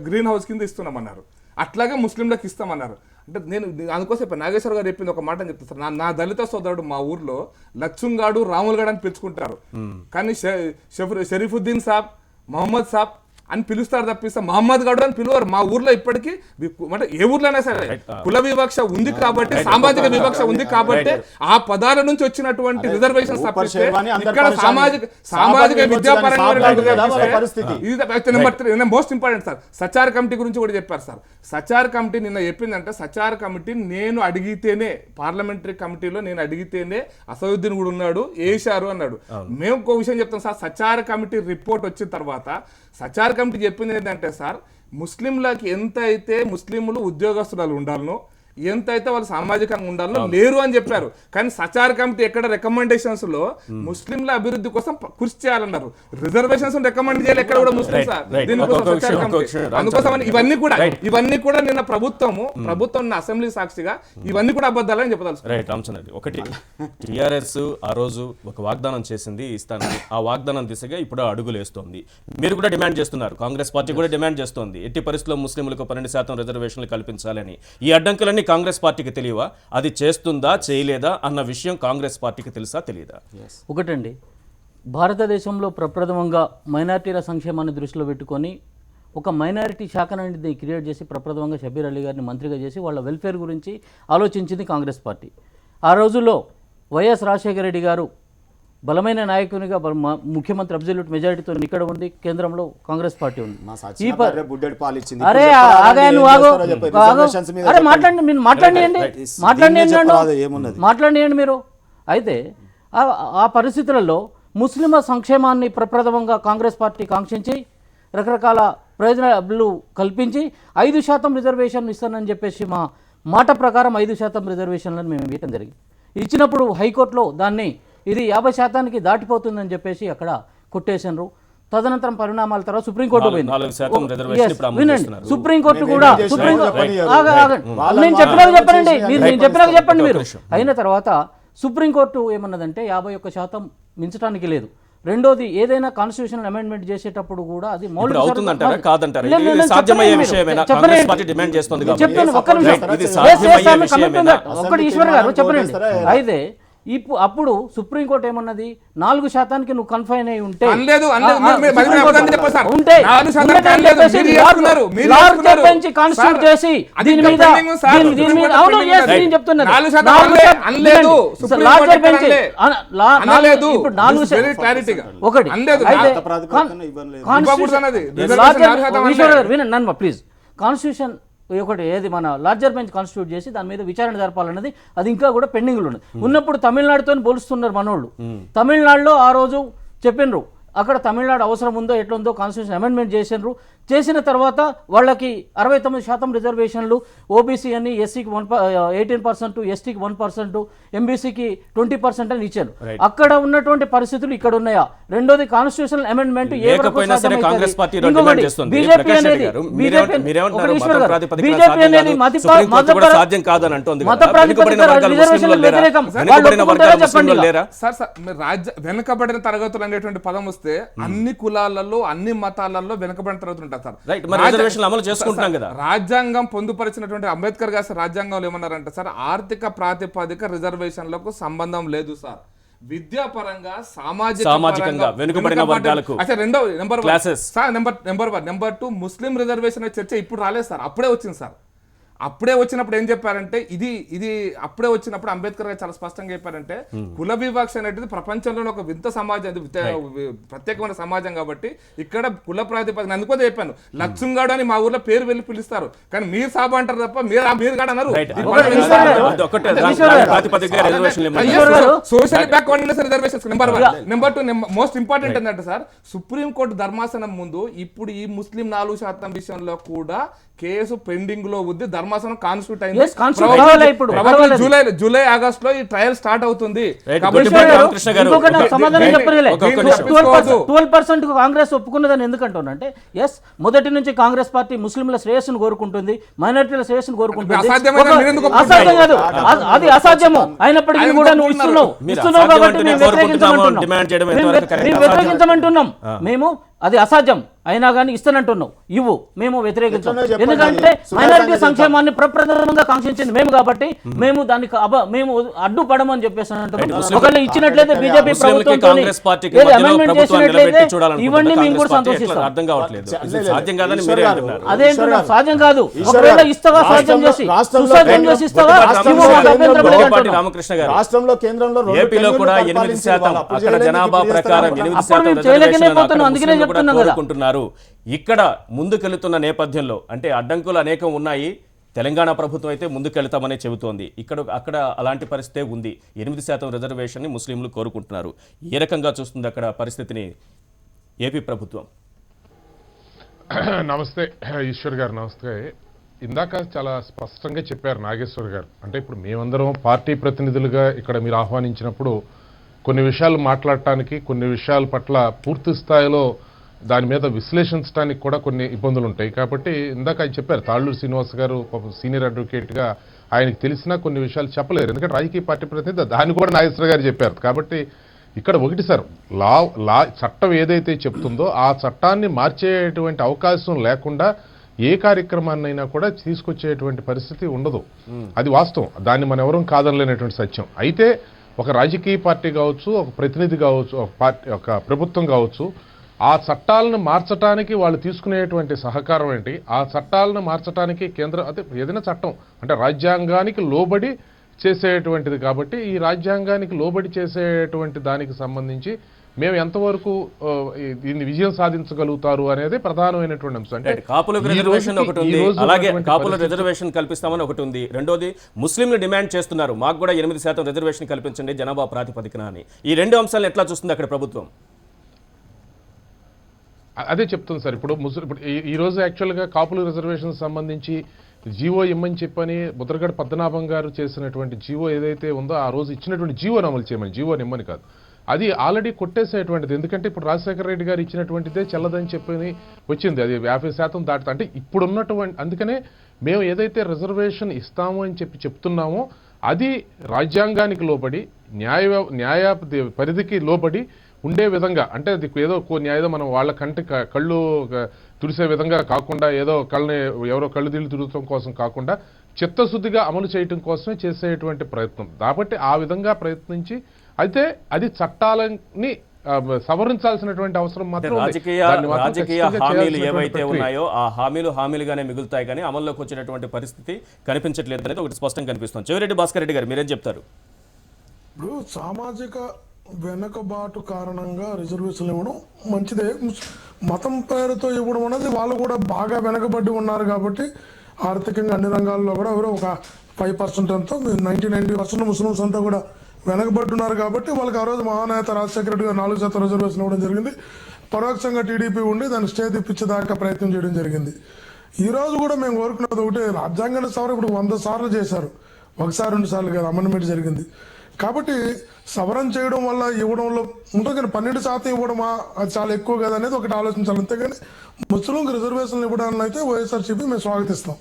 గ్రీన్ హౌస్ కింద ఇస్తున్నామన్నారు, అట్లాగే ముస్లింలకు ఇస్తామన్నారు. అంటే నేను అందుకోసం నాగేశ్వర గారు చెప్పింది ఒక మాట అని చెప్తాను సార్. నా దళిత సోదరుడు మా ఊర్లో లచ్చుంగాడు రాములుగాడు అని పిలుచుకుంటారు, కానీ షరీఫుద్దీన్ సాబ్, మహమ్మద్ సాబ్ అని పిలుస్తారు తప్పిస్తే మహమ్మద్ గౌడ్ అని పిలువారు. మా ఊర్లో ఇప్పటికీ అంటే ఏ ఊర్లోనే సరే కుల వివక్ష ఉంది కాబట్టి, సామాజిక వివక్ష ఉంది కాబట్టి ఆ పదాల నుంచి వచ్చినటువంటి రిజర్వేషన్ తప్పిస్తే ఇక్కడ సామాజిక విద్యాపరంగా most important sir. Sachar committee గురించి కూడా చెప్పారు సార్. సచార్ కమిటీ నిన్న చెప్పిందంటే, సచార్ కమిటీ నేను అడిగితేనే, పార్లమెంటరీ కమిటీలో నేను అడిగితేనే అసదుద్దీన్ కూడా ఉన్నాడు, వేశారు అన్నాడు. మేము ఒక విషయం చెప్తాం సార్, సచార్ కమిటీ రిపోర్ట్ వచ్చిన తర్వాత సచార్ కమిటీ చెప్పింది ఏంటంటే సార్, ముస్లింలకి ఎంత అయితే ముస్లింలు ఉద్యోగస్తులు ఉండాలనో, ఎంత అయితే వాళ్ళు సామాజికంగా ఉండాలనో లేరు అని చెప్పారు. కానీ సచార్ కమిటీ ఎక్కడ రికమెండేషన్స్ లో ముస్లింల అభివృద్ధి కోసం కృషి చేయాలన్నారు, రిజర్వేషన్స్ రికమెండ్ చేయాలి ఎక్కడ కూడా ముస్లిం సార్. అందుకోసం ఇవన్నీ కూడా నిన్న ప్రభుత్వం అసెంబ్లీ సాక్షిగా ఇవన్నీ కూడా అబద్ధాలని చెప్పదలుచు. రైట్ రామచంద్ర, ఒకటి టీఆర్ఎస్ ఆ రోజు ఒక వాగ్దానం చేసింది ఇస్తానని, ఆ వాగ్దానం దిశగా ఇప్పుడు అడుగులు వేస్తోంది. మీరు కూడా డిమాండ్ చేస్తున్నారు, కాంగ్రెస్ పార్టీ కూడా డిమాండ్ చేస్తోంది, ఎట్టి పరిస్థితుల్లో ముస్లింలకు 12% రిజర్వేషన్లు కల్పించాలని. ఈ అడ్డంకులన్నీ కాంగ్రెస్ పార్టీకి తెలియవా? అది చేస్తుందా చేయలేదా అన్న విషయం కాంగ్రెస్ పార్టీకి తెలుసా తెలియదా? ఒకటండి, భారతదేశంలో ప్రప్రథమంగా మైనారిటీల సంక్షేమాన్ని దృష్టిలో పెట్టుకొని ఒక మైనారిటీ శాఖని క్రియేట్ చేసి ప్రప్రథమంగా షబీర్ అలీ గారిని మంత్రిగా చేసి వాళ్ళ వెల్ఫేర్ గురించి ఆలోచించింది కాంగ్రెస్ పార్టీ. ఆ రోజుల్లో వైఎస్ రాజశేఖర రెడ్డి గారు బలమైన నాయకునిగా ముఖ్యమంత్రి అబ్జల్యూట్ మెజారిటీతో ఇక్కడ ఉంది, కేంద్రంలో కాంగ్రెస్ పార్టీ ఉంది. అరే మాట్లాడియండి మీరు. అయితే ఆ పరిస్థితులలో ముస్లింల సంక్షేమాన్ని ప్రప్రథమంగా కాంగ్రెస్ పార్టీ కాంక్షించి రకరకాల ప్రయోజనాలు కల్పించి 5% రిజర్వేషన్ ఇస్తానని చెప్పేసి మా మాట ప్రకారం 5% రిజర్వేషన్లను మేము ఇవ్వడం జరిగింది. ఇచ్చినప్పుడు హైకోర్టులో దాన్ని ఇది 50% దాటిపోతుందని చెప్పేసి అక్కడ కొట్టేసినారు. తదనంతరం పరిణామాల తర్వాత సుప్రీంకోర్టు పోయింది. సుప్రీంకోర్టు కూడా నేను చెప్పినాక చెప్పండి మీరు. అయిన తర్వాత సుప్రీంకోర్టు ఏమన్నదంటే 51% మించడానికి లేదు. రెండోది, ఏదైనా కాన్స్టిట్యూషనల్ అమెండ్మెంట్ చేసేటప్పుడు కూడా అది మౌలిక ఈశ్వర్ గారు చెప్పండి. అయితే అప్పుడు సుప్రీంకోర్టు ఏమన్నది 4% నువ్వు కన్ఫైన్ అయి ఉంటే అనలేదు, అనలేదు. మీరు సుప్రీంకోర్టు అబద్ధం చెప్పారు సార్. ఉంటే 4% అనలేదు. మీరు చేసుకున్నారు. మీరు లార్డ్ చేసుకున్నారు. బెంచ్ కాన్స్టిట్యూట్ సార్, చేసి అది దీని మీద pending సార్. దీని మీద అవును pending yes ఉంది. నేను చెప్తున్నాను 4% అనలేదు. సుప్రీం లార్డ్ కోర్టు బెంచ్ అనలేదు. ఇప్పుడు 4 వెరీ క్లారిటీగా ఒకటి అనలేదు. అయితే చట్ట ప్రాతిపదికన ఇవ్వలేదు. ఇవ్వకూడదు అన్నది. వినండి నన్ను ప్లీజ్ కాన్స్టిట్యూషన్ ఒకటి ఏది మన లార్జర్ బెంచ్ కాన్స్టిట్యూట్ చేసి దాని మీద విచారణ జరపాలన్నది అది ఇంకా కూడా పెండింగ్లో ఉన్నప్పుడు తమిళనాడుతో పోలుస్తున్నారు మనోళ్ళు. తమిళనాడులో ఆ రోజు చెప్పినరు అక్కడ తమిళనాడు అవసరం ఉందో ఎట్లుందో కాన్స్టిట్యూషన్ అమెండ్మెంట్ చేసినారు. చేసిన తర్వాత వాళ్ళకి 69% రిజర్వేషన్లు, ఓబీసీ అని ఎస్సీకి 18%, ఎస్టీకి 1%, ఎంబీసీకి 20% అని ఇచ్చారు. అక్కడ ఉన్నటువంటి పరిస్థితులు ఇక్కడ ఉన్నాయా? రెండోది కాన్స్టిట్యూషన్ అమెండ్మెంట్ లేకపోయినా సరే కాంగ్రెస్ పార్టీ డిమాండ్ చేస్తుంది. బీజేపీ ప్రకాష్ రెడ్డి అనేది గారు, మీరేమంటున్నారు? మత ప్రాతిపదికన బీజేపీ సాధ్యం అనేది కాదు, సుప్రీం కోర్టు కూడా సాధ్యం కాదని అంటోంది కదా. మత ప్రాతిపదికన వెనుకబడిన వర్గాలు రిజర్వేషన్లకు ముస్లింలు లేరా? వ్యతిరేకం. వెనుకబడిన వాళ్ళు వర్గాలు చెప్పండి ముస్లింలు లేరా? సార్ సార్ మీరు వెనుకబడిన తరగతులు అనేటువంటి పదం వస్తే అన్ని కులాలలో అన్ని మతాలలో వెనుకబడిన తరగతులు ఉంటారు సార్. రైట్, మరి రిజర్వేషన్లు అమలు చేసుకుంటున్నాం కదా. రాజ్యాంగం పొందుపరిచినటువంటి అంబేద్కర్ గారి రాజ్యాంగంలో ఏమన్నారంటే సార్, ఆర్థిక ప్రాతిపదిక రిజర్వేషన్లకు సంబంధం లేదు సార్. విద్యాపరంగా సామాజికంగా వెనుకబడిన వర్గాలకు number classes. Sir number 1 number 2 ముస్లిం రిజర్వేషన్ చర్చ ఇప్పుడు రాలేదు సార్, అప్పుడే వచ్చింది సార్. అప్పుడే వచ్చినప్పుడు ఏం చెప్పారంటే ఇది అప్పుడే వచ్చినప్పుడు అంబేద్కర్ గారు చాలా స్పష్టంగా చెప్పారంటే కుల వివక్ష అనేది ప్రపంచంలోనే ఒక వింత సమాజం, అది ప్రత్యేకమైన సమాజం కాబట్టి ఇక్కడ కుల ప్రాతిపదికన అందుకో చెప్పాను. లక్ష్మంగాడు అని మా ఊర్లో పేరు వెళ్ళి పిలుస్తారు, కానీ మీరు సాబా అంటారు తప్ప మీరు కాడ అన్నారు. Social backwardness reservations number 1. Number 2 most important ఏంటంటే సార్, సుప్రీంకోర్టు ధర్మాసనం ముందు ఇప్పుడు ఈ ముస్లిం 4% విషయంలో కూడా కేసు పెండింగ్ లో ఉంది. ధర్మాసనం కాన్స్టిట్యూట్ అయింది. జూలై ఆగస్ట్ లో ఈ ట్రయల్ స్టార్ట్ అవుతుంది. 12% కాంగ్రెస్ ఒప్పుకున్నదని ఎందుకంటున్నానంటే ఎస్ మొదటి నుంచి కాంగ్రెస్ పార్టీ ముస్లింల శ్రేయస్సును కోరుకుంటుంది, మైనారిటీల శ్రేయస్సును కోరుకుంటుంది. అసాధ్యం కాదు, అది అసాధ్యము అయినప్పటికీ కూడా నువ్వు ఇస్తున్నావు కాబట్టి మేము వ్యతిరేకించమంటున్నాం. మేము అది అసాధ్యం అయినా కానీ ఇస్తానంటున్నావు, ఇవ్వు, మేము వ్యతిరేకించాం. ఎందుకంటే మైనారిటీ సంక్షేమాన్ని ప్రప్రథమంగా కాంక్షించింది మేము కాబట్టి మేము దానికి మేము అడ్డుపడమని చెప్పేసి అంటున్నాం. ఒకవేళ ఇచ్చినట్లయితే బీజేపీ ప్రభుత్వం అమెండ్మెంట్ చేసినట్లయితే ఇవన్నీ మేము కూడా సంతోషిస్తాం. అర్థం కావట్లేదు, సాధ్యం కాదని మీరే అంటున్నారు. అదేంటున్నాం, సాధ్యం కాదు. ఒకవేళ ఇస్తావా సాధ్యం చేసి సుసాధ్యం చేసి ఇస్తావా? రామకృష్ణ గారు, రాష్ట్రంలో కేంద్రంలో ఏపీలో కూడా 8% అక్కడ జనాభా ప్రకారం 8% కోరుకుంటున్నారు. ఇక్కడ ముందుకెళ్తున్న నేపథ్యంలో అంటే అడ్డంకులు అనేకం ఉన్నాయి. తెలంగాణ ప్రభుత్వం అయితే ముందుకెళ్తామనే చెబుతోంది. అక్కడ అలాంటి పరిస్థితే ఉంది. 8% రిజర్వేషన్ ని ముస్లింలు కోరుకుంటున్నారు. ఏ రకంగా చూస్తుంది అక్కడ పరిస్థితిని ఏపీ ప్రభుత్వం? నమస్తే ఈశ్వర్ గారు. నమస్తే. ఇందాక చాలా స్పష్టంగా చెప్పారు నాగేశ్వర్ గారు. అంటే ఇప్పుడు మేమందరం పార్టీ ప్రతినిధులుగా ఇక్కడ మీరు ఆహ్వానించినప్పుడు కొన్ని విషయాలు మాట్లాడటానికి, కొన్ని విషయాల పట్ల పూర్తి స్థాయిలో దాని మీద విశ్లేషించడానికి కూడా కొన్ని ఇబ్బందులు ఉంటాయి. కాబట్టి ఇందాక ఆయన చెప్పారు, తాళ్ళూరు శ్రీనివాస్ గారు సీనియర్ అడ్వకేట్గా ఆయనకు తెలిసినా కొన్ని విషయాలు చెప్పలేరు, ఎందుకంటే రాజకీయ పార్టీ ప్రతినిధి. దాన్ని కూడా నాగేశ్వర గారు చెప్పారు. కాబట్టి ఇక్కడ ఒకటి సార్, చట్టం ఏదైతే చెప్తుందో ఆ చట్టాన్ని మార్చేటువంటి అవకాశం లేకుండా ఏ కార్యక్రమాన్నైనా కూడా తీసుకొచ్చేటువంటి పరిస్థితి ఉండదు. అది వాస్తవం, దాన్ని మనం ఎవరూ కాదనలేనటువంటి సత్యం. అయితే ఒక రాజకీయ పార్టీ కావచ్చు, ఒక ప్రతినిధి కావచ్చు, ఒక ప్రభుత్వం కావచ్చు, ఆ చట్టాలను మార్చడానికి వాళ్ళు తీసుకునేటువంటి సహకారం ఏంటి, ఆ చట్టాలను మార్చడానికి అదే ఏదైనా చట్టం అంటే రాజ్యాంగానికి లోబడి చేసేటువంటిది. కాబట్టి ఈ రాజ్యాంగానికి లోబడి చేసేటువంటి దానికి సంబంధించి మేము ఎంతవరకు దీన్ని విజయం సాధించగలుగుతారు అనేది ప్రధానమైనటువంటి అంశం. అంటే కాపులకు రిజర్వేషన్ ఒకటి ఉంది, అలాగే కాపుల రిజర్వేషన్ కల్పిస్తామని ఒకటి ఉంది. రెండోది ముస్లింలు డిమాండ్ చేస్తున్నారు, మాకు కూడా 8% రిజర్వేషన్ కల్పించండి జనాభా ప్రాతిపదికన అని. ఈ రెండు అంశాలను ఎట్లా చూస్తుంది అక్కడ ప్రభుత్వం? అదే చెప్తుంది సార్. ఇప్పుడు ఈ రోజు యాక్చువల్గా కాపుల రిజర్వేషన్ సంబంధించి జీవో ఇమ్మని చెప్పని ముద్రగడ పద్మనాభం గారు చేసినటువంటి జీవో ఏదైతే ఉందో ఆ రోజు ఇచ్చినటువంటి జీవోని అమలు చేయమని, జీవోని ఇమ్మని కాదు, అది ఆల్రెడీ కొట్టేసేటువంటిది. ఎందుకంటే ఇప్పుడు రాజశేఖర రెడ్డి గారు ఇచ్చినటువంటిదే చెల్లదని చెప్పని వచ్చింది, అది 50% దాటుతా. అంటే ఇప్పుడున్నటువంటి అందుకనే మేము ఏదైతే రిజర్వేషన్ ఇస్తాము అని చెప్తున్నామో అది రాజ్యాంగానికి లోబడి న్యాయ పరిధికి లోబడి ఉండే విధంగా, అంటే అది ఏదో ఏదో మనం వాళ్ళ కళ్ళు తుడిసే విధంగా కాకుండా, ఏదో ఎవరో కళ్ళు నీళ్ళు తుడటం కోసం కాకుండా చిత్తశుద్ధిగా అమలు చేయటం కోసమే చేసేటువంటి ప్రయత్నం. కాబట్టి ఆ విధంగా ప్రయత్నించి అయితే అది చట్టాలని సవరించాల్సినటువంటి అవసరం మాత్రం ఉంది. దాన్ని మాత్రం రాజకీయ ఖచ్చితంగా హామీలు చేయాల్సినటువంటి ఏవైతే ప్రక్రియ. ఉన్నాయో ఆ హామీలుగానే మిగులుతాయి కానీ అమల్లోకి వచ్చేటటువంటి పరిస్థితి కనిపించట్లేదు అనేది ఒకటి స్పష్టంగా కనిపిస్తుంది. చెవిరెడ్డి భాస్కర్ రెడ్డి గారు మీరేం చెప్తారు? ఇప్పుడు సామాజిక వెనకబాటు కారణంగా రిజర్వేషన్లు ఇవ్వడం మంచిదే. మతం పేరుతో ఇవ్వడం అనేది వాళ్ళు కూడా బాగా వెనకబడి ఉన్నారు కాబట్టి ఆర్థికంగా అన్ని రంగాల్లో కూడా ఎవరో ఒక 5% అంతా 90% ముస్లిమ్స్ అంతా కూడా వెనకబడి ఉన్నారు కాబట్టి వాళ్ళకి ఆ రోజు మహానేత రాజశేఖర రెడ్డి గారు 4% రిజర్వేషన్ ఇవ్వడం జరిగింది. పరోక్షంగా టీడీపీ ఉండి దాన్ని స్టే తెప్పించేదాకా ప్రయత్నం చేయడం జరిగింది. ఈ రోజు కూడా మేము కోరుకున్నది ఒకటి, రాజ్యాంగాన్ని సవరణ ఇప్పుడు 100 సార్లు చేశారు, ఒకసారి 2 సార్లు కాదు, అమెండ్మెంట్ జరిగింది. కాబట్టి సవరణ చేయడం వల్ల ఇవ్వడంలో ఉంటుంది కానీ 12% ఇవ్వడమా అది చాలా ఎక్కువ కదా అనేది ఒకటి ఆలోచించాలి. అంతేగాని ముస్లింకి రిజర్వేషన్లు ఇవ్వడాన్ని అయితే వైఎస్ఆర్సీపీ మేము స్వాగతిస్తాం.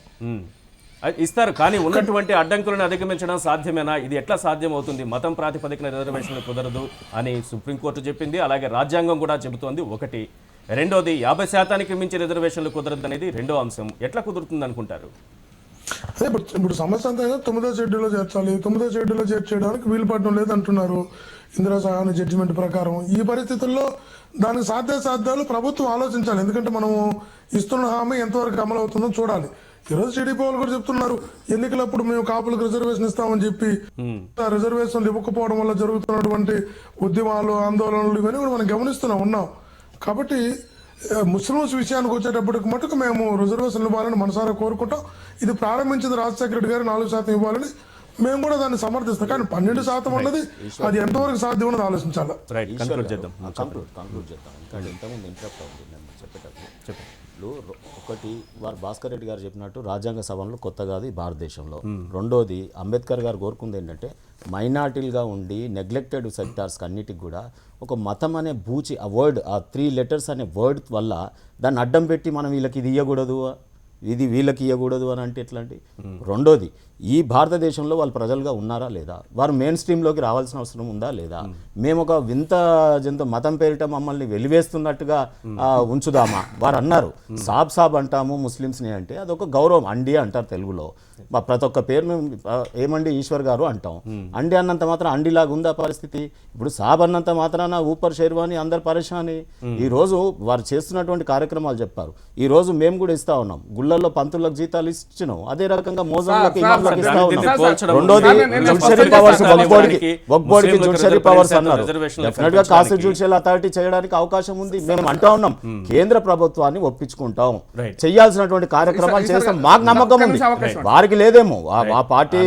ఇస్తారు కానీ ఉన్నటువంటి అడ్డంకులను అధిగమించడం సాధ్యమేనా? ఇది ఎట్లా సాధ్యం అవుతుంది? మతం ప్రాతిపదికన రిజర్వేషన్లు కుదరదు అని సుప్రీంకోర్టు చెప్పింది, అలాగే రాజ్యాంగం కూడా చెబుతోంది ఒకటి. రెండోది 50% మించి రిజర్వేషన్లు కుదరదు అనేది రెండో అంశం. ఎట్లా కుదురుతుంది అనుకుంటారు? అదే ఇప్పుడు సమస్య అంతా 9వ షెడ్యూల్లో చేర్చాలి, 9వ షెడ్యూల్లో చేర్చేయడానికి వీలు పడడం లేదంటున్నారు ఇందిరా సహాని జడ్జిమెంట్ ప్రకారం. ఈ పరిస్థితుల్లో దానికి సాధ్యాలు ప్రభుత్వం ఆలోచించాలి. ఎందుకంటే మనము ఇస్తున్న హామీ ఎంతవరకు అమలు అవుతుందో చూడాలి. ఈరోజు టీడీపీ వాళ్ళు కూడా చెప్తున్నారు ఎన్నికలప్పుడు మేము కాపులకు రిజర్వేషన్ ఇస్తామని చెప్పి రిజర్వేషన్లు ఇవ్వకపోవడం వల్ల జరుగుతున్నటువంటి ఉద్యమాలు, ఆందోళనలు ఇవన్నీ కూడా మనం ఉన్నాం. కాబట్టి ముస్లిమ్స్ విషయానికి వచ్చేటప్పటికి మటుకు మేము రిజర్వేషన్లు ఇవ్వాలని మనసారా కోరుకుంటాం. ఇది ప్రారంభించింది రాజశేఖర రెడ్డి గారు 4% ఇవ్వాలని మేము కూడా దాన్ని సమర్థిస్తాం. కానీ 12% అన్నది అది ఎంతవరకు సాధ్యం ఉన్నది ఆలోచించాలి. కంక్లూడ్ చేద్దాం. ఎందుకంటే ఇంతకుముందు ఇంటరప్ట్ అవుతుంది నేను చెప్పేటప్పుడు. ఒకటి వారు భాస్కర్ రెడ్డి గారు చెప్పినట్టు రాజ్యాంగ సభలో కొత్త కాదు ఈ భారతదేశంలో. రెండోది అంబేద్కర్ గారు కోరుకుంది ఏంటంటే మైనార్టీలుగా ఉండి నెగ్లెక్టెడ్ సెక్టార్స్కి అన్నిటికి కూడా ఒక మతం అనే బూచి ఆ వర్డ్, ఆ 3 letters అనే వర్డ్ వల్ల దాన్ని అడ్డం పెట్టి మనం వీళ్ళకి ఇది ఇవ్వకూడదు, ఇది వీళ్ళకి ఇవ్వకూడదు అని అంటే ఎట్లాంటి. రెండోది ఈ భారతదేశంలో వాళ్ళు ప్రజలుగా ఉన్నారా లేదా, వారు మెయిన్ స్ట్రీమ్లోకి రావాల్సిన అవసరం ఉందా లేదా, మేము ఒక వింత జంతు మతం పేరిట మమ్మల్ని వెలివేస్తున్నట్టుగా ఉంచుదామా? వారు అన్నారు సాబ్ అంటాము ముస్లిమ్స్ని అంటే అదొక గౌరవం. అండి అంటారు తెలుగులో, ప్రతి ఒక్క పేరు మేము ఏమండి ఈశ్వర్ గారు అంటాం. అండి అన్నంత మాత్రం అండిలాగా ఉందా పరిస్థితి? ఇప్పుడు సాబ్ అన్నంత మాత్రాన ఊపర్ షెర్వాని అందరు పరేషాని. ఈ రోజు వారు చేస్తున్నటువంటి కార్యక్రమాలు చెప్పారు. ఈ రోజు మేము కూడా ఇస్తా ఉన్నాం, గుళ్ళల్లో పంతులకు జీతాలు ఇచ్చినాం, అదే రకంగా మోజాలకు ఇమాంలకు ఇస్తా ఉన్నాం. రెండోది జ్యుడిషియరీ పవర్స్ వక్బోర్డ్కి జ్యుడిషియరీ పవర్స్ అన్నారు. డెఫినెట్ గా కాన్స్టిట్యూషనల్ అథారిటీ చేయడానికి అవకాశం ఉంది. మేము అంటా ఉన్నాం కేంద్ర ప్రభుత్వాన్ని ఒప్పించుకుంటాం, చేయాల్సినటువంటి కార్యక్రమాలు చేస్తాం, మాకు నమ్మకం ఉంది. వారికి లేదేమో ఆ పార్టీ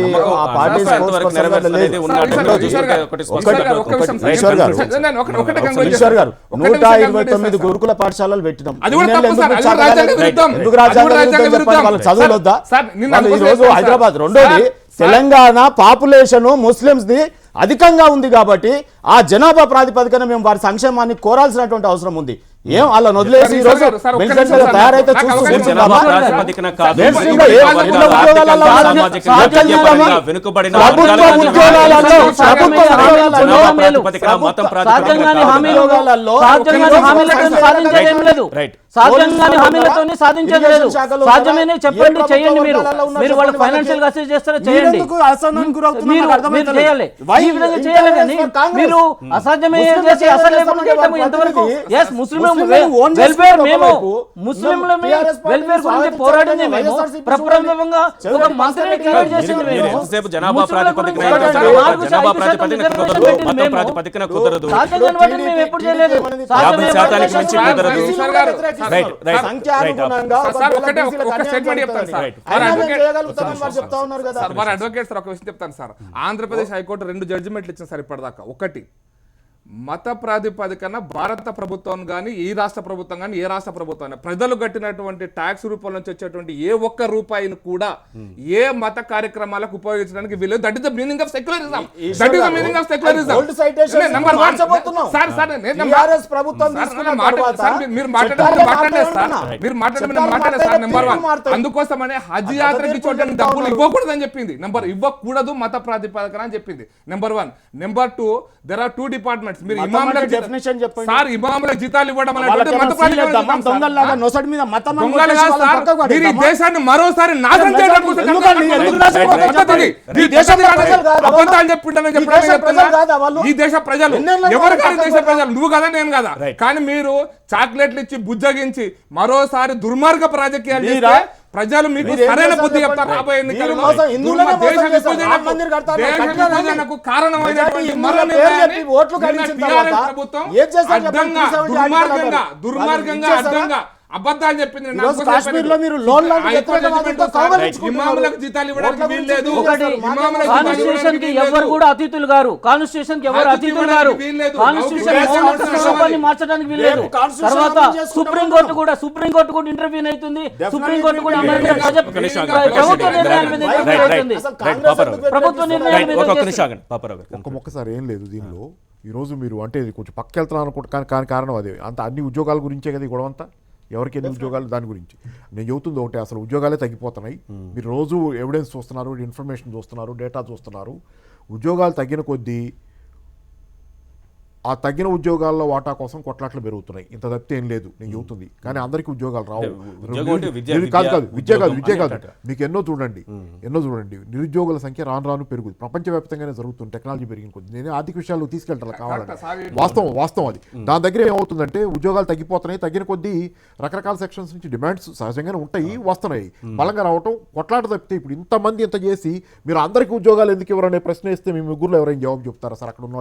ఈశ్వర్ గారు 129 గురుకుల పాఠశాలలు పెట్టినాం. చదువులు వద్దా? ఈ రోజు హైదరాబాద్. రెండోది తెలంగాణ పాపులేషన్ ముస్లిమ్స్ ది అధికంగా ఉంది కాబట్టి ఆ జనాభా ప్రాతిపదికన మేము వారి సంక్షేమాన్ని కోరాల్సినటువంటి అవసరం ఉంది. ఏం అలా వదిలేసి ఈ రోజు తయారైతే సాధ్యమేనే చెప్పండి, చేయండి. మీరు వాళ్ళకి ఫైనాన్షియల్ గా అసిస్ట్ చేస్తారా చేయండి, చేయాలి. ఈ విధంగా చేయాలి కానీ మీరు అసాధ్యమే చేసి అసలు లేకుండా ఎంతవరకు? ఎస్ ముస్లిం వెల్ఫేర్, మేము ముస్లింల వెల్ఫేర్ గురించి పోరాడింది మేము, ప్రప్రథమంగా ఒక మంత్రిని క్రియేట్ చేసింది మేము. సాధ్యంగా మేము ఎప్పుడు చేయలేదు. ఆంధ్రప్రదేశ్ హైకోర్టు 2 జడ్జిమెంట్లు ఇచ్చింది సార్ ఇప్పటిదాకా. ఒకటి, మత ప్రాతిపదికన భారత ప్రభుత్వం కానీ ఈ రాష్ట్ర ప్రభుత్వం కానీ ఏ రాష్ట్ర ప్రభుత్వం ప్రజలు కట్టినటువంటి ట్యాక్స్ రూపంలో నుంచి వచ్చేటువంటి ఏ ఒక్క రూపాయిని కూడా ఏ మత కార్యక్రమాలకు ఉపయోగించడానికి వీళ్ళు. That is the meaning of secularism. That is the meaning of secularism. Number 1 sir sir TRS ప్రభుత్వం తీసుకున్న తర్వాత మీరు మాట్లాడే సార్ నెంబర్ 1 అందుకోసమనే హజ్ యాత్రకి చూడడానికి డబ్బులు ఇవ్వకూడదని చెప్పింది. ఇవ్వకూడదు మత ప్రాతిపదికన అని చెప్పింది number 1. Number 2, there are 2 departments. Practice. మీరు మతం ఇమాములకు అంటే definition చెప్పండి. సార్ ఇమాములకు జీతాలు ఇవ్వడం వాళ్ళకి అనేటువంటి ఏమైనా మత ప్రాతిపదికన సీలేద్దామా? చెప్తాం సార్. దొంగల్లాగా నొసటి మీద మతం అని దొంగలు కొట్టేసి కాదు వాళ్ళని సార్. పక్కకు మీరు ఈ పడేద్దామా? దేశాన్ని మరోసారి నాశనం ఎందుకండి? చేయాలనుకుంటున్నారు. ఎందుకు నాశనం పద్ధతి. ఈ దేశం ప్రజలు కాదా? అబద్ధాలు చెప్పిండని ఈ దేశ ప్రజలు కాదా వాళ్ళు? ఈ దేశ ప్రజలు ఎన్నేళ్ళ ఎవరు పాటు కానీ దేశ పక్కకు ప్రజలు నువ్వు కదా నేను కదా. కానీ మీరు చాక్లెట్లు ఇచ్చి బుజ్జగించి మరోసారి దుర్మార్గపు రాజకీయాలు మీరా? చేస్తే ప్రజలు మీకు మీరు ఏం సరైన చేస్తారు బుద్ధి చెప్తారు చెప్పండి. రాబోయే మీరు ఎన్నికల్లో. మోసం- హిందువులనే దేశ మోసం చేస్తారు. విభజనకు- రామ మందిర్ కడతారు. దేశ కట్టినారని విభజనకు కారణమైనటువంటి హిందువుల మరో పేరు నిర్ణయాన్ని చెప్పి ఓట్లు నిన్న గడించిన టీఆర్ఎస్ తర్వాత ప్రభుత్వం ఏం చేశారు చెప్పండి? అడ్డంగా 370 దుర్మార్గంగా ఆర్టికల్ దుర్మార్గంగా వాళ్ళు ఇచ్చేసారా? అడ్డంగా అబద్ధాలు చెప్పింది. నేను ఈరోజు అందుకోసం కాశ్మీర్లో చెప్పాను. మీరు లోన్ లాంటి హైకోర్టు వ్యతిరేకవాదులతో జడ్జిమెంట్ కౌగలించుకుంటున్నారు. ఇమాములకు జీతాలు ఇవ్వడానికి ఓట్ల వీలు గురించి లేదు. ఒకటి ఇమాములకు జీతాలు కాన్స్టిట్యూషన్ కి ఇవ్వడానికి ఎవరు వీలు కూడా అతిథులు గారు. కాన్స్టిట్యూషన్ కి ఎవరు అతిథులు అతిథులు గారు. వీల్లేదు. కాన్స్టిట్యూషన్ లౌకిక మౌలిక శాస్త్రం స్వరూపాన్ని అది. మార్చడానికి వీల్లేదు. రేపు కాన్స్టిట్యూషన్ తర్వాత అమలు చేసుకుంటాం. సుప్రీంకోర్టు కూడా ఇంటర్వ్యూన్ అవుతుంది. Definitely సుప్రీంకోర్టు కూడా intervene అమెరికా అవుతుంది. ప్రభుత్వ నిర్ణయాల మీద ఇంటర్వ్యూ అవుతుంది. అసలు కాంగ్రెస్ పాపరావు. ఎందుకు ప్రభుత్వ వ్యతిరేకిస్తున్నారు? నిర్ణయాల మీద ఒక్క చేస్తుంది. నిమిషం ఆగండి పాపారావు గారు. ఒక్కసారి ఏం లేదు దీనిలో ఈరోజు మీరు అంటే ఇది కొంచెం పక్క వెళ్తున్నాను అనుకుంటా కానీ కారణం అదే అంత అన్ని ఉద్యోగాల గురించే కదా ఈ గొడవ అంతా. ఎవరికి ఎన్ని ఉద్యోగాలు దాని గురించి నేను చెబుతుంది ఒకటే, అసలు ఉద్యోగాలే తగ్గిపోతున్నాయి. మీరు రోజు ఎవిడెన్స్ చూస్తున్నారు, ఇన్ఫర్మేషన్ చూస్తున్నారు, డేటా చూస్తున్నారు. ఉద్యోగాలు తగ్గిన కొద్దీ ఆ తగ్గిన ఉద్యోగాల్లో వాటా కోసం కొట్లాట్లు పెరుగుతున్నాయి. ఇంత తప్పితే ఏం లేదు నేను చెబుతుంది. కానీ అందరికీ ఉద్యోగాలు రావు. ఉద్యోగం అంటే విద్య విద్య కాదు ఉద్యోగం మీకు ఎన్నో చూడండి నిరుద్యోగుల సంఖ్య రాను పెరుగుతుంది. ప్రపంచవ్యాప్తంగానే జరుగుతుంది టెక్నాలజీ పెరిగిన కొద్ది. నేను ఆర్థిక విషయాలు తీసుకెళ్తాను కావాలంటే వాస్తవం అది. దాని దగ్గర ఏమవుతుందంటే ఉద్యోగాలు తగ్గిపోతున్నాయి. తగ్గిన కొద్దీ రకరకాల సెక్షన్స్ నుంచి డిమాండ్స్ సహజంగానే ఉంటాయి, వస్తున్నాయి. బలంగా రావటం కొట్లాట తప్పితే ఇప్పుడు ఇంతమంది ఇంత చేసి మీరు అందరికీ ఉద్యోగాలు ఎందుకు ఎవరనే ప్రశ్న వేస్తే మీ ముగ్గురులో ఎవరైనా జవాబు చెప్తారా సార్? అక్కడ ఉన్న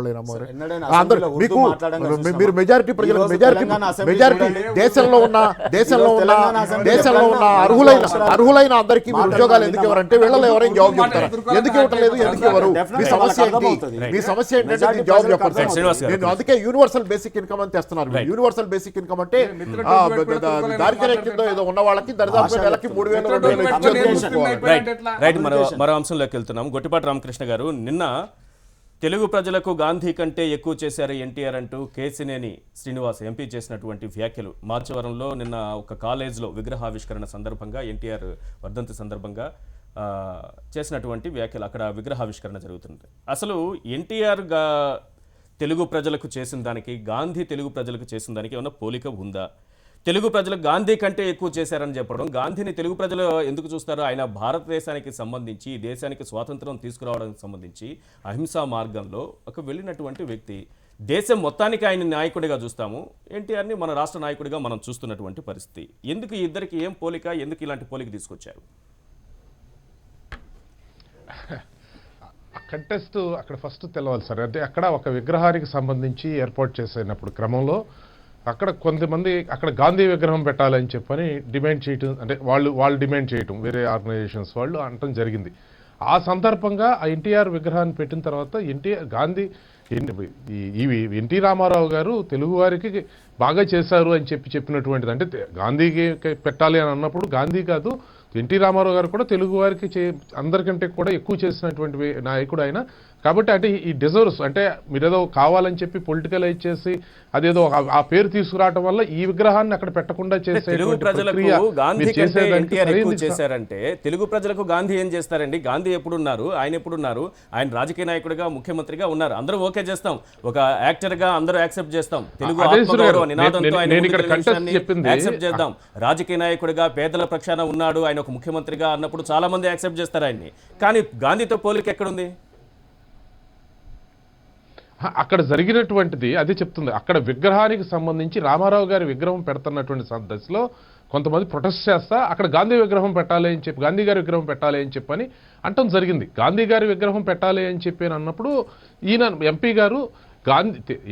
ఎన్నడైనా వాళ్ళు అందరూ ఉర్దూ మీకు మాట్లాడంగా చూసినామా? మీరు మెజారిటీ ప్రజలు ఈరోజు మెజారిటీ తెలంగాణ అసెంబ్లీ చూడండి. దేశంలో ఉన్న తెలంగాణ అసెంబ్లీ అర్హులైన అందరికీ మీరు ఉద్యోగాలు ఎందుకు ఎవరంటే వీళ్ళలో ఎవరైనా జవాబు చెప్తారా? ఎందుకు ఇవ్వటం లేదు, ఎందుకు ఎవరు? మీ సమస్య ఏంటి? మీ సమస్య ఏంటంటే దీనికి జవాబు చెప్పండి సార్. శ్రీనివాస్ గారు. నేను అందుకే యూనివర్సల్ బేసిక్ ఇన్కమ్ అని తెస్తున్నారు. యూనివర్సల్ బేసిక్ ఇన్కమ్ అంటే దారిద్ర్య కింద ఏదో ఉన్న వాళ్ళకి దరిదాపు నెలకి 3,000 2,000 ఇచ్చేది. రైట్ మరో అంశంలోకి వెళ్తున్నాం. గొట్టిపాటి రామకృష్ణ గారు, నిన్న తెలుగు ప్రజలకు గాంధీ కంటే ఎక్కువ చేశారు ఎన్టీఆర్ అంటూ కేసినేని శ్రీనివాస్ ఎంపీ చేసినటువంటి వ్యాఖ్యలు మార్చవరంలో నిన్న ఒక కాలేజ్లో విగ్రహావిష్కరణ సందర్భంగా ఎన్టీఆర్ వర్ధంతి సందర్భంగా చేసినటువంటి వ్యాఖ్యలు. అక్కడ విగ్రహావిష్కరణ జరుగుతుంది. అసలు ఎన్టీఆర్ తెలుగు ప్రజలకు చేసిన దానికి గాంధీ తెలుగు ప్రజలకు చేసిన దానికి ఏమన్నా పోలిక ఉందా? తెలుగు ప్రజలకు గాంధీ కంటే ఎక్కువ చేశారని చెప్పడం, గాంధీని తెలుగు ప్రజలు ఎందుకు చూస్తారు? ఆయన భారతదేశానికి సంబంధించి దేశానికి స్వాతంత్రం తీసుకురావడానికి సంబంధించి అహింసా మార్గంలో ఒక వెళ్ళినటువంటి వ్యక్తి. దేశం మొత్తానికి ఆయన నాయకుడిగా చూస్తాము, ఎన్టీఆర్ని మన రాష్ట్ర నాయకుడిగా మనం చూస్తున్నటువంటి పరిస్థితి. ఎందుకు ఈ ఇద్దరికి ఏం పోలిక, ఎందుకు ఇలాంటి పోలిక తీసుకొచ్చారు? కంటెస్ట్ అక్కడ ఫస్ట్ తెలవాలి సార్. అంటే అక్కడ ఒక విగ్రహానికి సంబంధించి ఏర్పాటు చేసినప్పుడు క్రమంలో అక్కడ కొంతమంది అక్కడ గాంధీ విగ్రహం పెట్టాలని చెప్పని డిమాండ్ చేయటం, అంటే వాళ్ళు డిమాండ్ చేయటం, వేరే ఆర్గనైజేషన్స్ వాళ్ళు అనటం జరిగింది. ఆ సందర్భంగా ఆ ఎన్టీఆర్ విగ్రహాన్ని పెట్టిన తర్వాత గాంధీ ఎన్టీ రామారావు గారు తెలుగు వారికి బాగా చేశారు అని చెప్పినటువంటిది. అంటే గాంధీకి పెట్టాలి అని అన్నప్పుడు గాంధీ కాదు, ఎన్టీ రామారావు గారు కూడా తెలుగు వారికి అందరికంటే కూడా ఎక్కువ చేసినటువంటి నాయకుడు ఆయన. కాబట్టి అంటే ఈ డిజర్వ్స్, అంటే మీరేదో కావాలని చెప్పి పొలిటికలైజ్ చేసి అదేదో ఆ పేరు తీసుకురావడం వల్ల ఈ విగ్రహాన్ని అక్కడ పెట్టకుండా తెలుగు ప్రజలకు గాంధీ కంటే ఎన్టీఆర్ ఎక్కువ చేశారంటే తెలుగు ప్రజలకు గాంధీ ఏం చేస్తారండి? గాంధీ ఎప్పుడున్నారు? ఆయన ఎప్పుడున్నారు? ఆయన రాజకీయ నాయకుడిగా ముఖ్యమంత్రిగా ఉన్నారు. అందరూ ఓకే చేస్తాం, ఒక యాక్టర్ గా అందరూ యాక్సెప్ట్ చేస్తాం, తెలుగు ఆత్మగౌరవ నినాదంతో ఆయన యాక్సెప్ట్ చేద్దాం. రాజకీయ నాయకుడిగా పేదల పక్షాన ఉన్నాడు, ఆయన ఒక ముఖ్యమంత్రిగా అన్నప్పుడు చాలా మంది యాక్సెప్ట్ చేస్తారు ఆయన్ని. కానీ గాంధీతో పోలిక ఎక్కడుంది? అక్కడ జరిగినటువంటిది అదే చెప్తుంది. అక్కడ విగ్రహానికి సంబంధించి రామారావు గారి విగ్రహం పెడుతున్నటువంటి దశలో కొంతమంది ప్రొటెస్ట్ చేస్తా అక్కడ గాంధీ విగ్రహం పెట్టాలి అని చెప్పి, గాంధీ గారి విగ్రహం పెట్టాలి అని చెప్పని అంటం జరిగింది. గాంధీ గారి విగ్రహం పెట్టాలి అని చెప్పి అన్నప్పుడు ఈయన ఎంపీ గారు